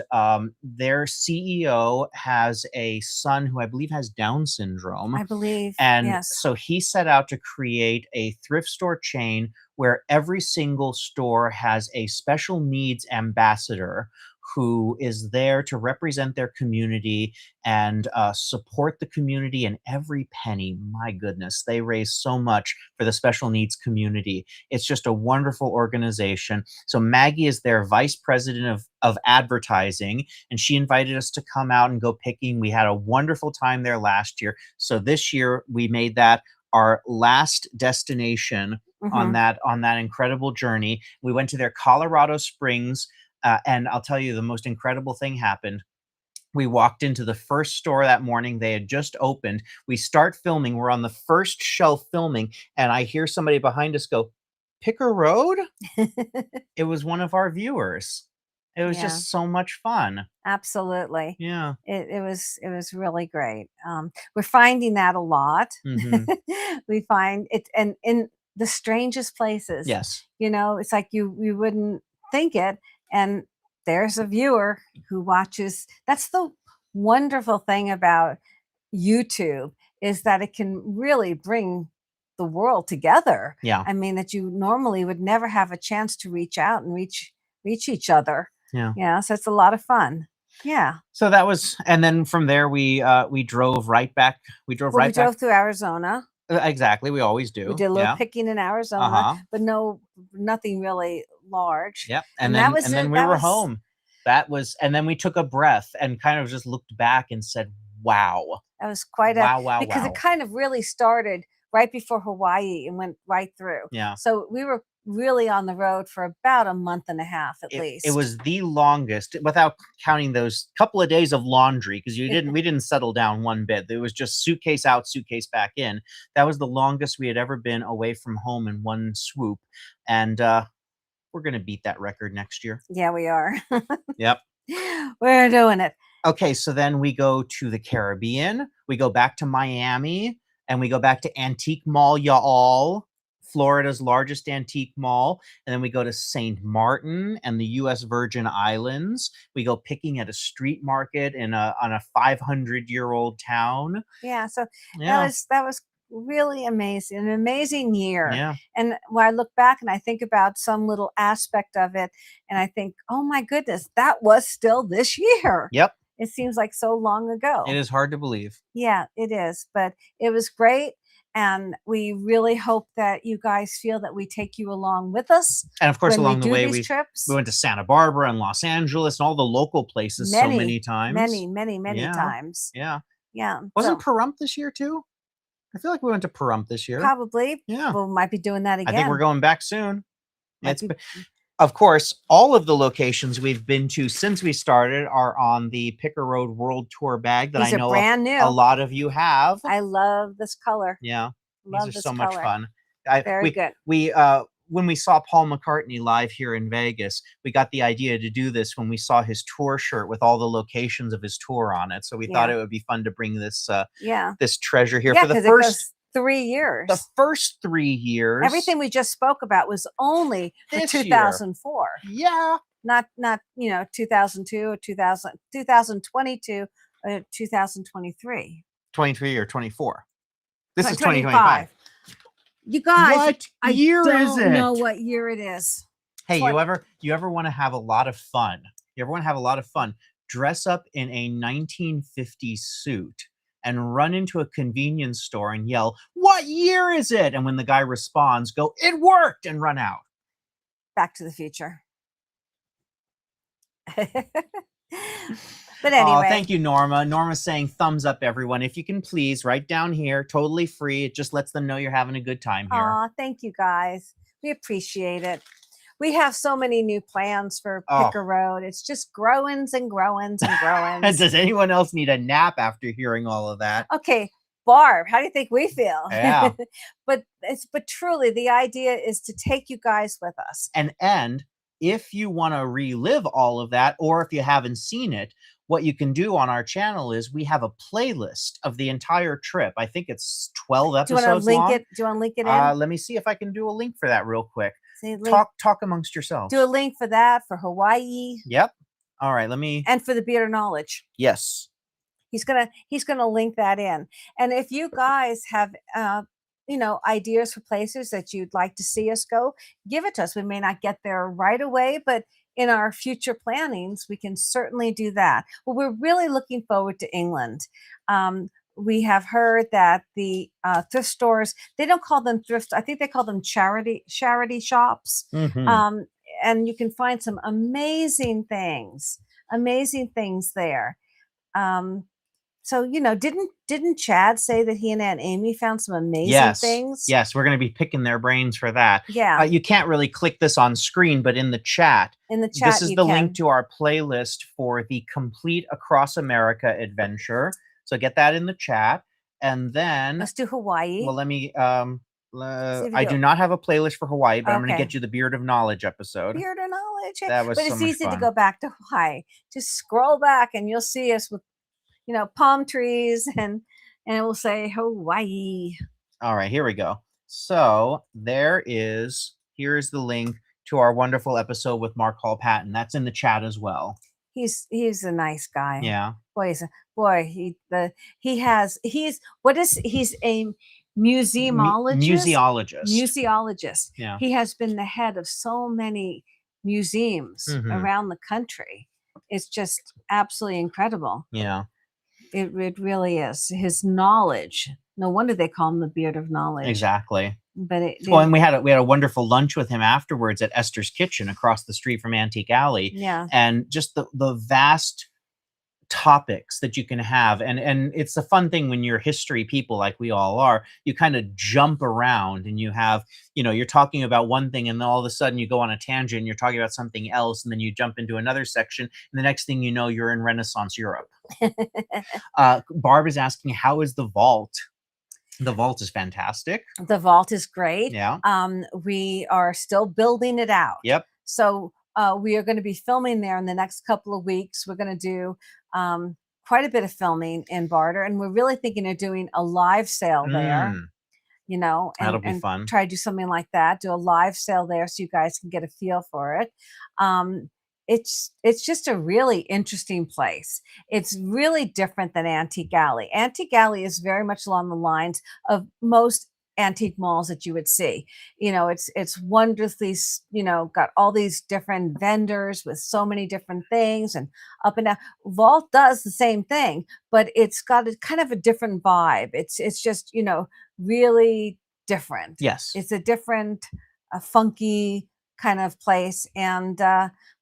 their CEO has a son who I believe has Down syndrome. I believe, and yes. so he set out to create a thrift store chain where every single store has a special needs ambassador who is there to represent their community and support the community in every penny. My goodness, they raise so much for the special needs community. It's just a wonderful organization. So Maggie is their vice president of advertising, and she invited us to come out and go picking. We had a wonderful time there last year. So this year we made that our last destination on that incredible journey. We went to their Colorado Springs. And I'll tell you, the most incredible thing happened. We walked into the first store that morning. They had just opened. We start filming. We're on the first shelf filming, and I hear somebody behind us go, "Picker Road?" It was one of our viewers. It was just so much fun. Absolutely. Yeah. It was really great. We're finding that a lot. We find it, and in the strangest places. Yes. It's like you wouldn't think it, and there's a viewer who watches. That's the wonderful thing about YouTube, is that it can really bring the world together. Yeah. I mean, that you normally would never have a chance to reach out and reach each other. Yeah. So it's a lot of fun. Yeah. So that was, and then from there we drove right back. We drove We drove through Arizona. Exactly, we always do. We did a little picking in Arizona, but nothing really large. Yep. And then we were home. That was, and then we took a breath and kind of just looked back and said, "Wow." That was quite because it kind of really started right before Hawaii and went right through. Yeah. So we were really on the road for about a month and a half at least. It was the longest, without counting those couple of days of laundry, because we didn't settle down one bit. It was just suitcase out, suitcase back in. That was the longest we had ever been away from home in one swoop. And we're going to beat that record next year. Yeah, we are. Yep. We're doing it. Okay, so then we go to the Caribbean. We go back to Miami, and we go back to Antique Mall, y'all. Florida's largest antique mall. And then we go to St. Martin and the U.S. Virgin Islands. We go picking at a street market on a 500-year-old town. Yeah, so that was really amazing, an amazing year. Yeah. And when I look back and I think about some little aspect of it, and I think, oh my goodness, that was still this year. Yep. It seems like so long ago. It is hard to believe. Yeah, it is. But it was great. And we really hope that you guys feel that we take you along with us. And of course, along the way, we trips. went to Santa Barbara and Los Angeles and all the local places so many times. Many times. Yeah. Yeah. Wasn't Pahrump this year too? I feel like we went to Pahrump this year. Probably. Yeah. We might be doing that again. I think we're going back soon. Of course, all of the locations we've been to since we started are on the Picker Road World Tour bag that I know brand new. A lot of you have. I love this color. Yeah. Love These are this so color. much fun. Very good. When we saw Paul McCartney live here in Vegas, we got the idea to do this when we saw his tour shirt with all the locations of his tour on it. So we thought it would be fun to bring this this treasure here for the first 3 years. The first 3 years. Everything we just spoke about was only for 2004. Yeah. Not 2002 or 2022 or 2023. 23 or 24. This is 2025. You guys, what year is it? I don't know what year it is. Hey, you ever want to have a lot of fun? You ever want to have a lot of fun? Dress up in a 1950s suit and run into a convenience store and yell, "What year is it?" And when the guy responds, go, "It worked," and run out. Back to the Future. But anyway. Thank you, Norma. Norma's saying thumbs up, everyone. If you can please, right down here, totally free. It just lets them know you're having a good time here. Thank you, guys. We appreciate it. We have so many new plans for Picker Road. It's just growings and growings and growings. Does anyone else need a nap after hearing all of that? Okay, Barb, how do you think we feel? Yeah. but truly, the idea is to take you guys with us. And if you want to relive all of that, or if you haven't seen it, what you can do on our channel is we have a playlist of the entire trip. I think it's 12 Do you want to episodes link long. it? Do you want to link it in? Let me see if I can do a link for that real quick. Say link. Talk amongst yourselves. Do a link for that, for Hawaii. Yep. All right, let me. And for the Beard of Knowledge. Yes. He's gonna link that in. And if you guys have ideas for places that you'd like to see us go, give it to us. We may not get there right away, but in our future plannings, we can certainly do that. Well, we're really looking forward to England. We have heard that the thrift stores, they don't call them thrift, I think they call them charity shops. Mm-hmm. And you can find some amazing things there. So, didn't Chad say that he and Aunt Amy found some amazing things? Yes, we're going to be picking their brains for that. Yeah. You can't really click this on screen, but in the chat, this is the link to our playlist for the complete Across America adventure. So get that in the chat. And then let's do Hawaii. Well, let me I do not have a playlist for Hawaii, but I'm going to get you the Beard of Knowledge episode. Beard of Knowledge. That was but so it's much easy fun. to go back to Hawaii. Just scroll back and you'll see us with palm trees, and it will say Hawaii. All right, here we go. So here's the link to our wonderful episode with Mark Hall Patton. That's in the chat as well. He's a nice guy. Yeah. He's a museumologist. Museologist. Yeah. He has been the head of so many museums around the country. It's just absolutely incredible. Yeah. It really is. His knowledge. No wonder they call him the Beard of Knowledge. Exactly. But and we had a wonderful lunch with him afterwards at Esther's Kitchen across the street from Antique Alley. Yeah. And just the vast topics that you can have, and it's a fun thing when you're history people like we all are. You kind of jump around, and you have you're talking about one thing, and then all of a sudden you go on a tangent and you're talking about something else, and then you jump into another section, and the next thing you know, you're in Renaissance Europe. Barb is asking, how is the vault? The vault is fantastic. The vault is great. Yeah. We are still building it out. Yep. So we are going to be filming there in the next couple of weeks. We're going to do quite a bit of filming in Barter, and we're really thinking of doing a live sale there. That'll be fun. Try to do something like that. Do a live sale there so you guys can get a feel for it. It's just a really interesting place. It's really different than Antique Alley. Antique Alley is very much along the lines of most antique malls that you would see. It's wonderfully, got all these different vendors with so many different things and up and down. Vault does the same thing, but it's got a kind of a different vibe. It's just, really different. Yes. It's a different, funky kind of place. And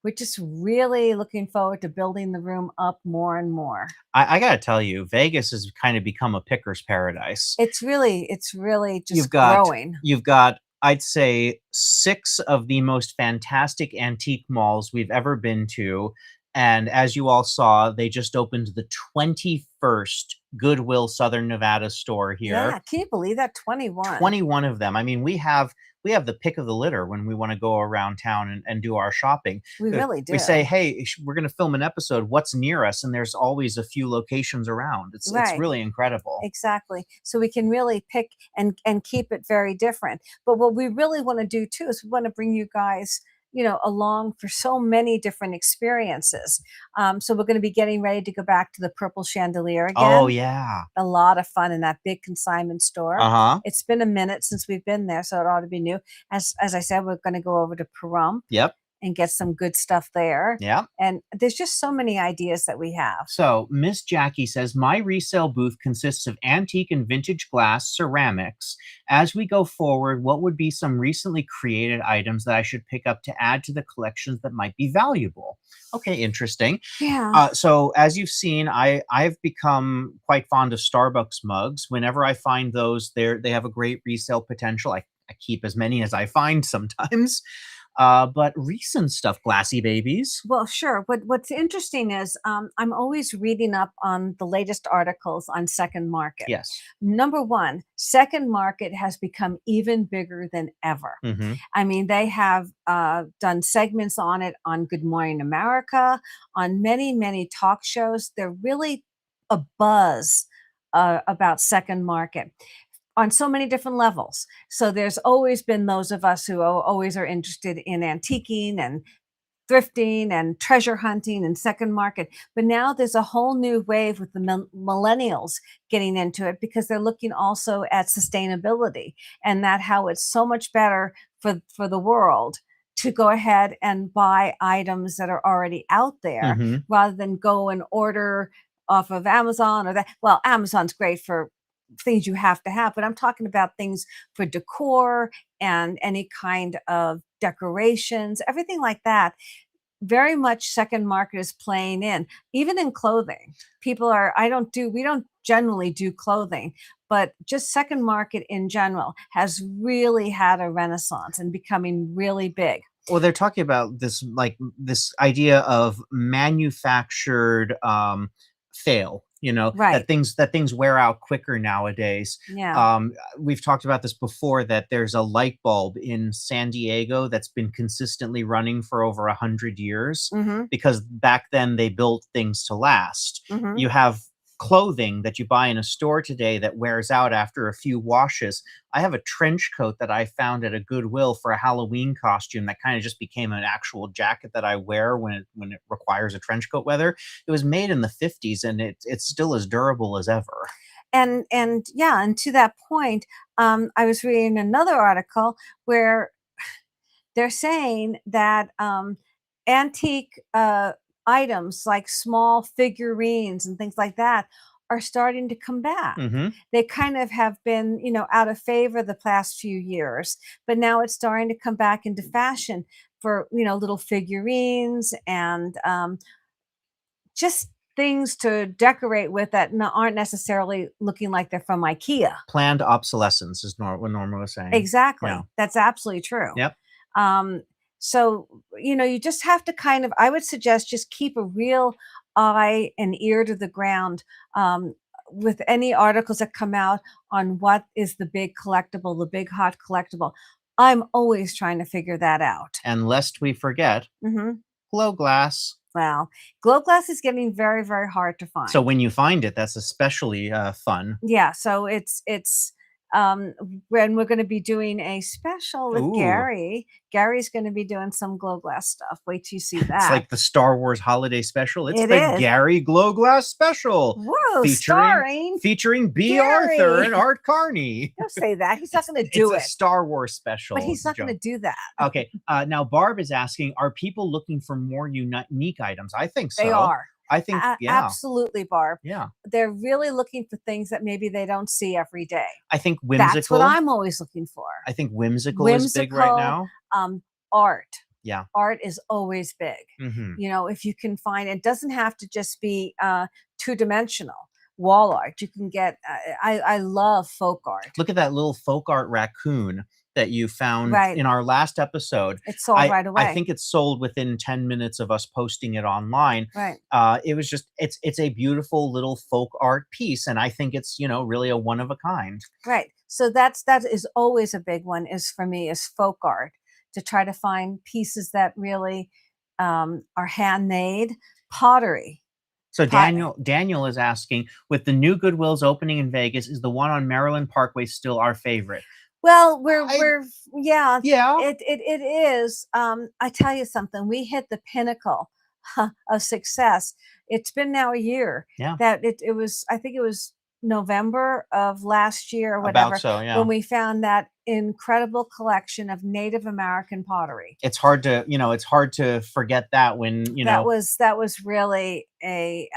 we're just really looking forward to building the room up more and more. I got to tell you, Vegas has kind of become a picker's paradise. It's really just growing. You've got, I'd say, 6 of the most fantastic antique malls we've ever been to. And as you all saw, they just opened the 21st Goodwill Southern Nevada store here. Yeah, can you believe that? 21. 21 of them. I mean, we have the pick of the litter when we want to go around town and do our shopping. We really do. We say, hey, we're going to film an episode. What's near us? And there's always a few locations around. It's really incredible. Exactly. So we can really pick and keep it very different. But what we really want to do too is we want to bring you guys along for so many different experiences. So we're going to be getting ready to go back to the Purple Chandelier again. Oh, yeah. A lot of fun in that big consignment store. Uh-huh. It's been a minute since we've been there, so it ought to be new. As I said, we're going to go over to Pahrump. Yep. And get some good stuff there. Yeah. And there's just so many ideas that we have. So Miss Jackie says, my resale booth consists of antique and vintage glass, ceramics. As we go forward, what would be some recently created items that I should pick up to add to the collections that might be valuable? Okay, interesting. Yeah. So as you've seen, I've become quite fond of Starbucks mugs. Whenever I find those, they have a great resale potential. I keep as many as I find sometimes. but recent stuff, glassy babies. Well, sure. What's interesting is I'm always reading up on the latest articles on second market. Yes. Number one, second market has become even bigger than ever. Hmm. I mean, they have done segments on it on Good Morning America, on many, many talk shows. They're really a buzz about second market on so many different levels. So there's always been those of us who always are interested in antiquing and thrifting and treasure hunting and second market. But now there's a whole new wave with the millennials getting into it because they're looking also at sustainability and that how it's so much better for the world to go ahead and buy items that are already out there Hmm. rather than go and order off of Amazon or that. Well, Amazon's great for things you have to have, but I'm talking about things for decor and any kind of decorations, everything like that. Very much second market is playing in, even in clothing. People are, we don't generally do clothing, but just second market in general has really had a renaissance and becoming really big. Well, they're talking about this, like this idea of manufactured fail. Right. That things wear out quicker nowadays. Yeah. We've talked about this before, that there's a light bulb in San Diego that's been consistently running for over 100 years, Mm-hmm. because back then they built things to last. Mm-hmm. You have clothing that you buy in a store today that wears out after a few washes. I have a trench coat that I found at a Goodwill for a Halloween costume that kind of just became an actual jacket that I wear when it requires a trench coat weather. It was made in the 50s, and it's still as durable as ever. And yeah, and to that point, I was reading another article where they're saying that antique items like small figurines and things like that are starting to come back. Hmm. They kind of have been, out of favor the past few years, but now it's starting to come back into fashion for, little figurines and just things to decorate with that aren't necessarily looking like they're from IKEA. Planned obsolescence is what Norma was saying. Yeah. Exactly. That's absolutely true. Yep. Um, so, you just have to kind of, I would suggest just keep a real eye and ear to the ground with any articles that come out on what is the big collectible, the big hot collectible. I'm always trying to figure that out. And lest we forget, Hmm. glow glass. Well, glow glass is getting very, very hard to find. So when you find it, that's especially fun. Yeah, so it's um when we're going to be doing a special with Ooh, Gary. Gary's going to be doing some glow glass stuff. Wait till you see it's that. like the Star Wars holiday special. It's It the is. Gary Glow Glass special, Whoa, featuring starring featuring B. Arthur Gary. and Art Carney. Don't say that. He's not It's going to it's do a it. Star Wars But special, he's not going Joe. to do that. Okay, now Barb is asking, are people looking for more unique items? I think They so. are. I think, yeah, Absolutely, Barb. yeah. They're really looking for things that maybe they don't see every day. I think That's what whimsical. I'm always looking for. I think whimsical is big right Whimsical, now. art. Yeah. Art is always big. Hmm. If you can find it, doesn't have to just be two-dimensional wall art. You can get I love folk art. Look at that little folk art raccoon that you found Right. in our last episode. It's sold right I away. think it's sold within 10 minutes of us posting it online. Right. It was just, it's a beautiful little folk art piece, and I think it's, really a one of a kind. Right. So that is always a big one, is for me, is folk art, to try to find pieces that really are handmade. Pottery. So Pot Daniel is asking, with the new Goodwills opening in Vegas, is the one on Maryland Parkway still our favorite? Well, I we're yeah, Yeah. it is. I tell you something, we hit the pinnacle of success. It's been now a year Yeah. that it was, I think it was November of last year or About whatever, so, yeah. when we found that incredible collection of Native American pottery. It's hard to forget that when, That was really a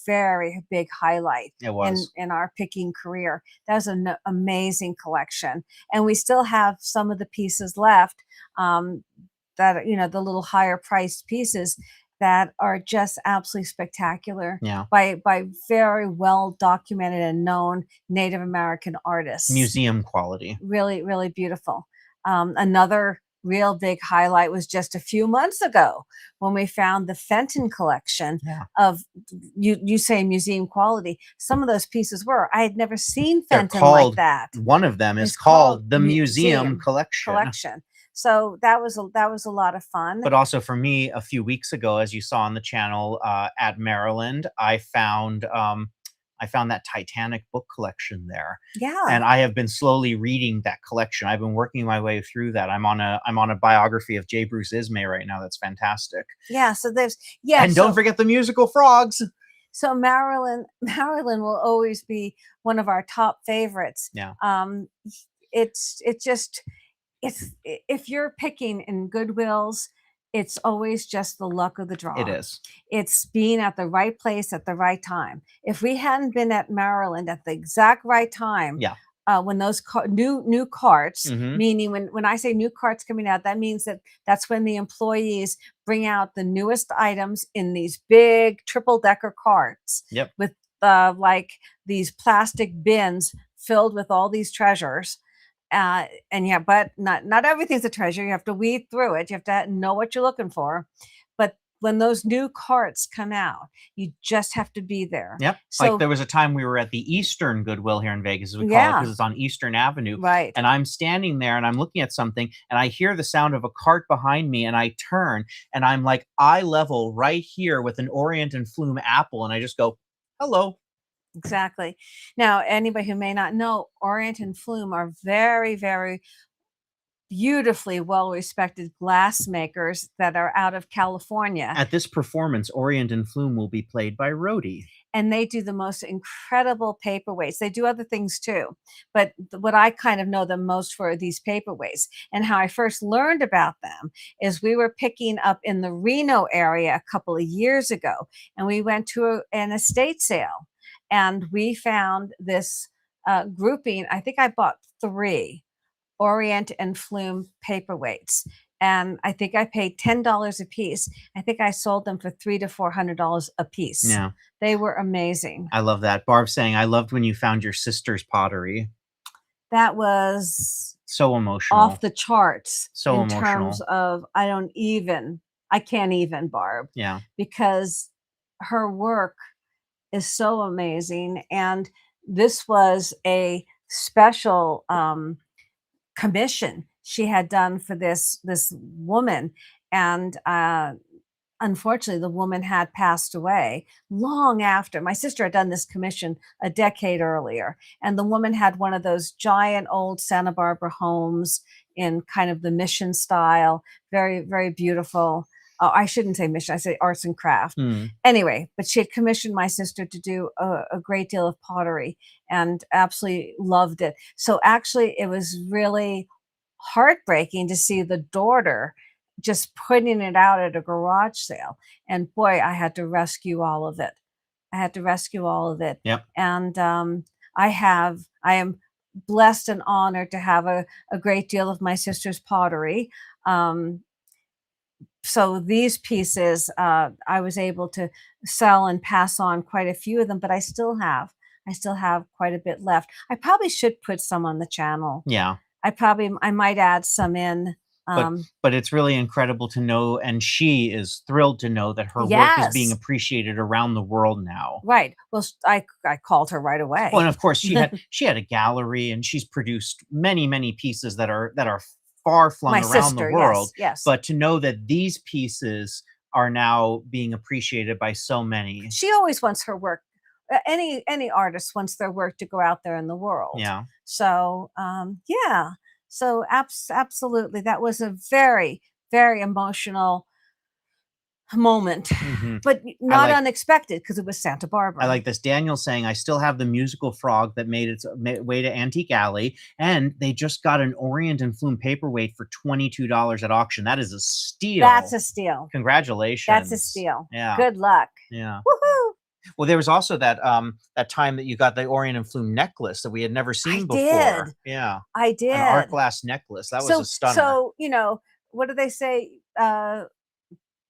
very big highlight it was. in our picking career. That was an amazing collection, and we still have some of the pieces left. That the little higher priced pieces that are just absolutely spectacular, Yeah. by very well documented and known Native American artists. Museum quality. Really, really beautiful. Another real big highlight was just a few months ago when we found the Fenton collection of, you say museum quality. Some of those pieces were. I had never seen Fenton like that. One of them is It's called the Museum Collection. So that was a lot of fun. But also for me, a few weeks ago, as you saw on the channel, at Maryland, I found that Titanic book collection there. Yeah. And I have been slowly reading that collection. I've been working my way through that. I'm on a biography of J. Bruce Ismay right now. That's fantastic. Yeah. So there's and don't forget the musical frogs. So Maryland will always be one of our top favorites. Yeah. It's if you're picking in Goodwills, it's always just the luck of the draw. It is. It's being at the right place at the right time. If we hadn't been at Maryland at the exact right time, yeah. When those new carts, mm-hmm. meaning when I say new carts coming out, that means that's when the employees bring out the newest items in these big triple-decker carts. Yep. With like these plastic bins filled with all these treasures. And yeah, but not everything's a treasure. You have to weed through it. You have to know what you're looking for. But when those new carts come out, you just have to be there. Yep. So, like there was a time we were at the Eastern Goodwill here in Vegas, as we call it, because it's on Eastern Avenue. Right. And I'm standing there and I'm looking at something and I hear the sound of a cart behind me and I turn and I'm like eye level right here with an Orient and Flume apple. And I just go, hello. Exactly. Now, anybody who may not know, Orient and Flume are very, very beautifully well-respected glassmakers that are out of California. At this performance, Orient and Flume will be played by Rhodey. And they do the most incredible paperweights. They do other things too, but what I kind of know them most for are these paperweights. And how I first learned about them is we were picking up in the Reno area a couple of years ago, and we went to an estate sale, and we found this grouping. I think I bought 3 Orient and Flume paperweights, and I think I paid $10 a piece. I think I sold them for $300 to $400 a piece. Yeah, they were amazing. I love that. Barb's saying, "I loved when you found your sister's pottery." That was so emotional, off the charts. So in emotional. Terms of I can't even, Barb. Yeah, because her work is so amazing, and this was a special commission she had done for this woman, and unfortunately the woman had passed away long after. My sister had done this commission a decade earlier, and the woman had one of those giant old Santa Barbara homes in kind of the mission style, very, very beautiful. I shouldn't say mission, I say arts and craft. Anyway, but she had commissioned my sister to do a great deal of pottery and absolutely loved it. So actually it was really heartbreaking to see the daughter just putting it out at a garage sale. And boy, I had to rescue all of it. Yep. And I am blessed and honored to have a great deal of my sister's pottery. So these pieces, I was able to sell and pass on quite a few of them, but I still have quite a bit left. I probably should put some on the channel. Yeah. I might add some in. But it's really incredible to know, and she is thrilled to know that her work is being appreciated around the world now. Right. Well, I called her right away. Well, and of course she had a gallery, and she's produced many pieces that are far flung around the world. Yes. But to know that these pieces are now being appreciated by so many. She always wants her work. Any artist wants their work to go out there in the world. Yeah. So yeah. So absolutely, that was a very, very emotional moment, but not unexpected because it was Santa Barbara. I like this. Daniel saying, "I still have the musical frog that made its way to Antique Alley, and they just got an Orient and Flume paperweight for $22 at auction. That is a steal. That's a steal. Congratulations. That's a steal. Yeah. Good luck. Yeah. Woohoo! Well, there was also that time that you got the Orient and Flume necklace that we had never seen before. Did. Yeah, I did. An art glass necklace. That was a stunner. So what do they say?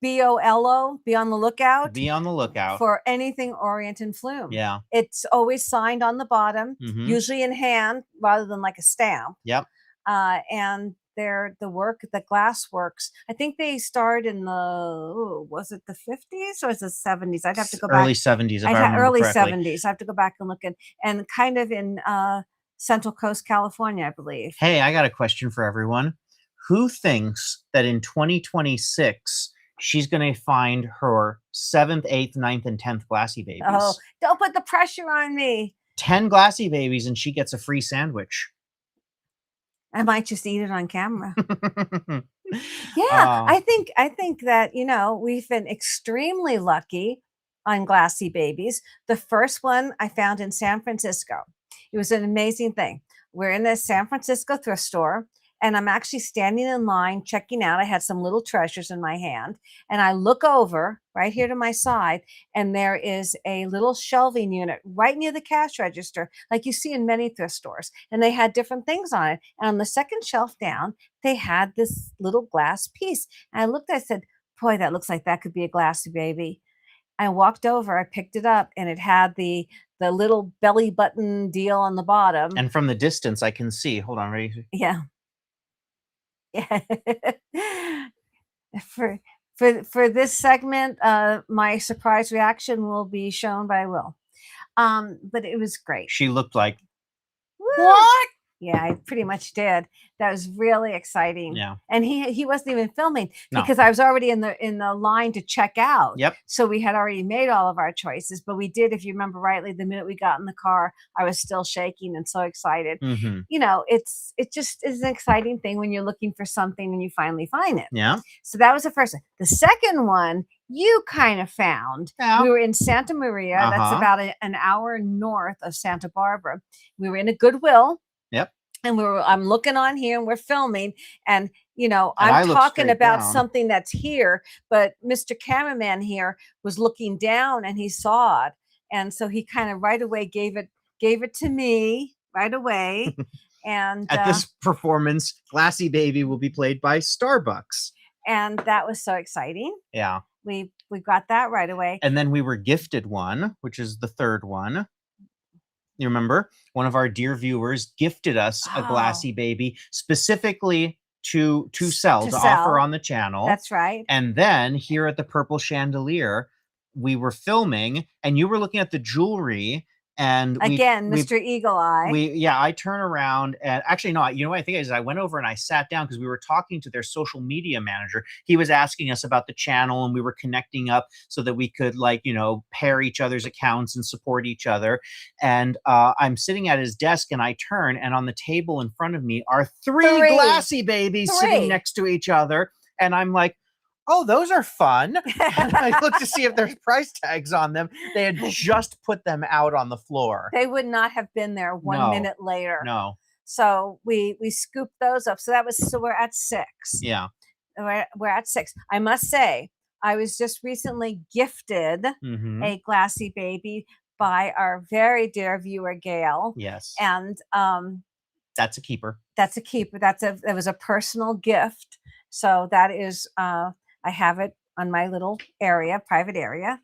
BOLO, be on the lookout. Be on the lookout for anything Orient and Flume. Yeah, it's always signed on the bottom, usually in hand rather than like a stamp. Yep. And the glass works. I think they started in was it the 50s or was it the 70s? I'd have to go Early back. 70s, if I remember Early correctly. 70s. I have to go back and look and kind of in Central Coast, California, I believe. Hey, I got a question for everyone. Who thinks that in 2026 she's going to find her 7th, 8th, 9th, and 10th glassy babies? Oh, don't put the pressure on me. 10 glassy babies and she gets a free sandwich. I might just eat it on camera. Yeah, I think that, we've been extremely lucky on glassy babies. The first one I found in San Francisco. It was an amazing thing. We're in the San Francisco thrift store, and I'm actually standing in line checking out. I had some little treasures in my hand, and I look over right here to my side, and there is a little shelving unit right near the cash register, like you see in many thrift stores. And they had different things on it. And on the second shelf down, they had this little glass piece. And I looked, I said, boy, that looks like that could be a glassy baby. I walked over, I picked it up, and it had the little belly button deal on the bottom. And from the distance, I can see. Hold on, ready? Yeah. Yeah. For this segment, my surprise reaction will be shown by Will. But it was great. She looked like, Woo! what? Yeah, I pretty much did. That was really exciting. Yeah. And he wasn't even filming No. because I was already in the line to check out. Yep. So we had already made all of our choices, but we did, if you remember rightly, the minute we got in the car, I was still shaking and so excited. Mm-hmm. It just is an exciting thing when you're looking for something and you finally find it. Yeah. So that was the first one. The second one you kind of found. Yeah. We were in Santa Maria. That's about an hour north of Santa Barbara. We were in a Goodwill. Yep. And I'm looking on here and we're filming, and I'm talking about something that's here, but Mr. Cameraman here was looking down and he saw it. And so he kind of right away gave it to me right away. And at this performance, Glassy Baby will be played by Starbucks. And that was so exciting. Yeah. We got that right away. And then we were gifted one, which is the third one. You remember, one of our dear viewers gifted us a Glassy Baby specifically to sell, to offer on the channel. That's right. And then here at the Purple Chandelier, we were filming and you were looking at the jewelry. And Mr. Eagle Eye. I turn around and actually, no, you know what I think is I went over and I sat down because we were talking to their social media manager. He was asking us about the channel and we were connecting up so that we could pair each other's accounts and support each other. And I'm sitting at his desk and I turn and on the table in front of me are three Glassy Babies sitting next to each other. And I'm like, oh, those are fun. And I looked to see if there's price tags on them. They had just put them out on the floor. They would not have been there one minute later. No. So we scooped those up. So we're at 6. Yeah. We're at 6. I must say, I was just recently gifted a Glassy Baby by our very dear viewer, Gail. Yes. And that's a keeper. That's a keeper. That was a personal gift. So that is I have it on my little private area.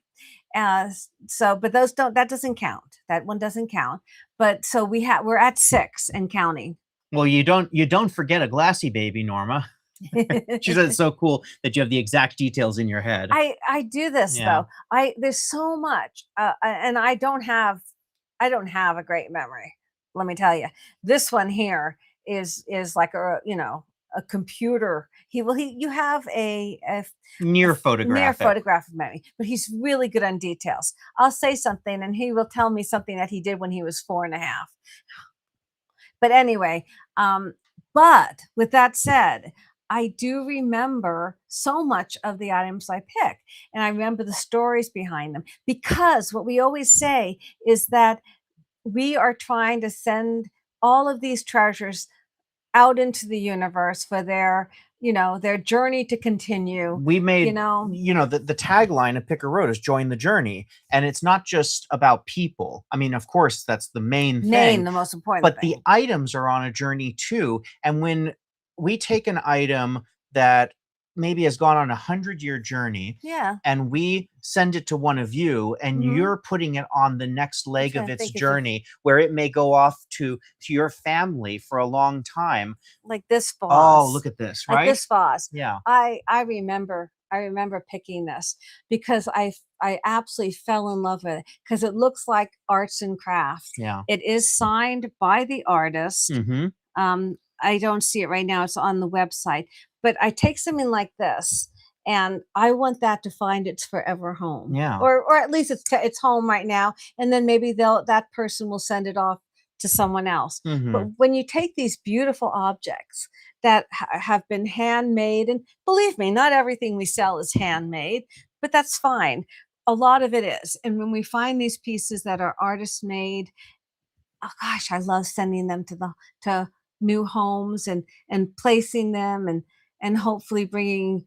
But that doesn't count. That one doesn't count. But so we're at 6 and counting. Well, you don't forget a Glassy Baby, Norma. She said it's so cool that you have the exact details in your head. I do this though. There's so much, and I don't have a great memory. Let me tell you, this one here is like a computer. You have a near photographic memory, but he's really good on details. I'll say something and he will tell me something that he did when he was 4.5. But anyway, but with that said, I do remember so much of the items I pick, and I remember the stories behind them, because what we always say is that we are trying to send all of these treasures out into the universe for their journey to continue. We made, the tagline of Picker Road is join the journey. And it's not just about people. I mean, of course, that's the main thing. The most important but thing. The items are on a journey too. And when we take an item that maybe has gone on 100-year journey, Yeah. and we send it to one of you, and Mhm. you're putting it on the next I'm leg of trying to its think if journey, where it may go off to your family for a long time. like this Oh, vase, look at this, like right? this vase. Yeah. I remember picking this because I absolutely fell in love with it because it looks like arts and crafts. Yeah. It is signed by the artist. Mhm. I don't see it right now. It's on the website, but I take something like this, and I want that to find its forever home, Yeah. or at least it's home right now, and then maybe that person will send it off to someone else. But Mhm. when you take these beautiful objects that have been handmade, and believe me, not everything we sell is handmade, but that's fine. A lot of it is, and when we find these pieces that are artist made, oh gosh, I love sending them to new homes and placing them and hopefully bringing,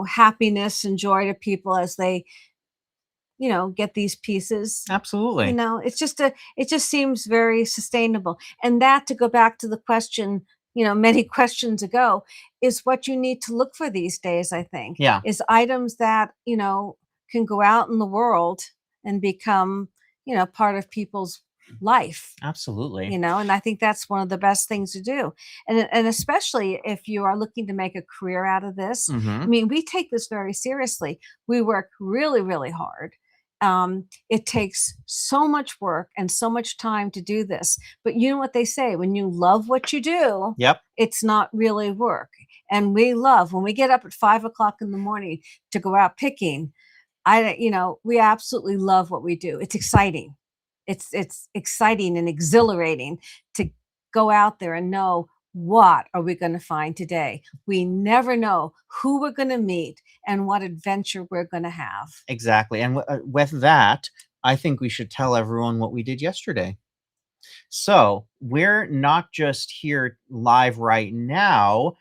happiness and joy to people as they, get these pieces. Absolutely. It just seems very sustainable. And that, to go back to the question, many questions ago, is what you need to look for these days, I think, Yeah. is items that, can go out in the world and become, part of people's life. Absolutely. And I think that's one of the best things to do. And especially if you are looking to make a career out of this. I Mhm. mean, we take this very seriously. We work really, really hard. It takes so much work and so much time to do this. But you know what they say, when you love what you do, Yep. it's not really work. And we love when we get up at 5 o'clock in the morning to go out picking. We absolutely love what we do. It's exciting. It's exciting and exhilarating to go out there and know, what are we going to find today? We never know who we're going to meet and what adventure we're going to have. Exactly. And with that, I think we should tell everyone what we did yesterday. So we're not just here live right now.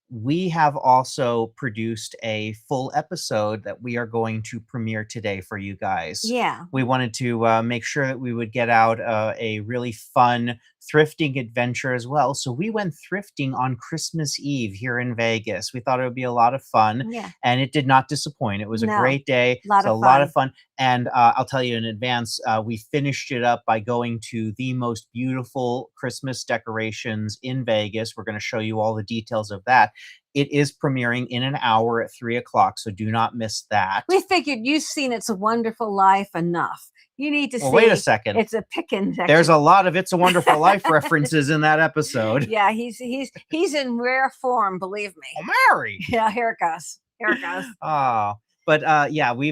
We have also produced a full episode that we are going to premiere today for you guys. Yeah. We wanted to make sure that we would get out a really fun thrifting adventure as well. So we went thrifting on Christmas Eve here in Vegas. We thought it would be a lot of fun, Yeah. and it did not disappoint. It was a No. great day. Lot It's a of lot of fun. fun. And I'll tell you in advance, we finished it up by going to the most beautiful Christmas decorations in Vegas. We're going to show you all the details of that. It is premiering in an hour at 3 o'clock, so do not miss that. We figured you've seen It's a Wonderful Life enough. You need to Well, wait a see second. It's a Pickin' section. There's a lot of It's a Wonderful Life references in that episode. Yeah, he's in rare form, believe me. Oh, Mary. Yeah, here it goes. Here it goes. Oh, but yeah, we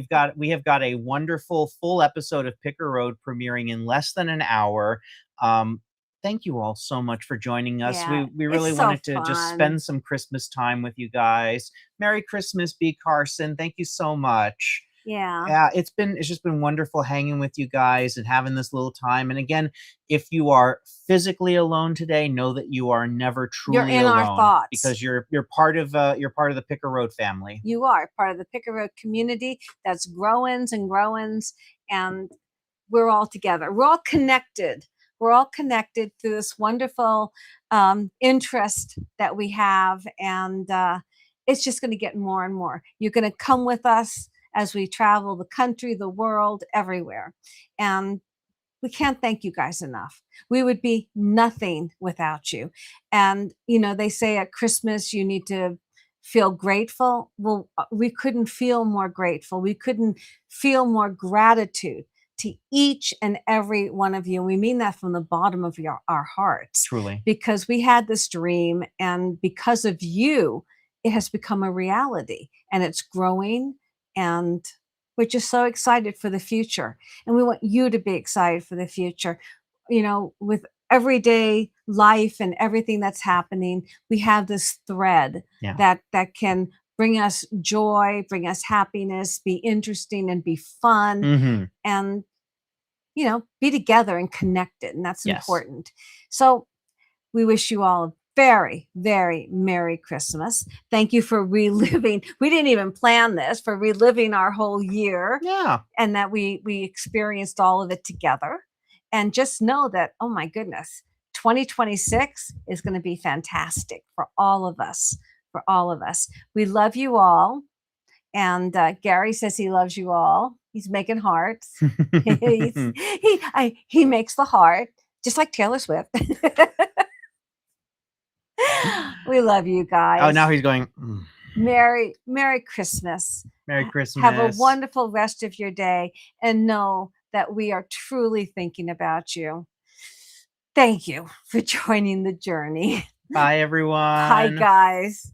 have got a wonderful full episode of Picker Road premiering in less than an hour. Thank you all so much for joining us. Yeah, We really it's so wanted to just fun. spend some Christmas time with you guys. Merry Christmas, B. Carson. Thank you so much. Yeah. Yeah, it's just been wonderful hanging with you guys and having this little time. And again, if you are physically alone today, know that you are never You're truly in our alone, thoughts. because you're part of the Picker Road family. You are part of the Picker Road community that's growins and growins, and we're all together. We're all connected. We're all connected through this wonderful interest that we have, and it's just going to get more and more. You're going to come with us as we travel the country, the world, everywhere. And we can't thank you guys enough. We would be nothing without you. And, they say at Christmas, you need to feel grateful. Well, we couldn't feel more grateful. We couldn't feel more gratitude to each and every one of you. And we mean that from the bottom of our hearts. Truly. Because we had this dream, and because of you, it has become a reality, and it's growing, and we're just so excited for the future. And we want you to be excited for the future. With everyday life and everything that's happening, we have this thread that can bring us joy, bring us happiness, be interesting and be fun, and be together and connected. And that's important. So we wish you all a very, very Merry Christmas. Thank you for reliving. We didn't even plan this, for reliving our whole year. Yeah. And that we experienced all of it together. And just know that, oh my goodness, 2026 is going to be fantastic for all of us, for all of us. We love you all. And Gary says he loves you all. He's making hearts. He makes the heart, just like Taylor Swift. We love you guys. Oh, now he's going, Merry Christmas. Merry Christmas. Have a wonderful rest of your day, and know that we are truly thinking about you. Thank you for joining the journey. Bye, everyone. Bye, guys.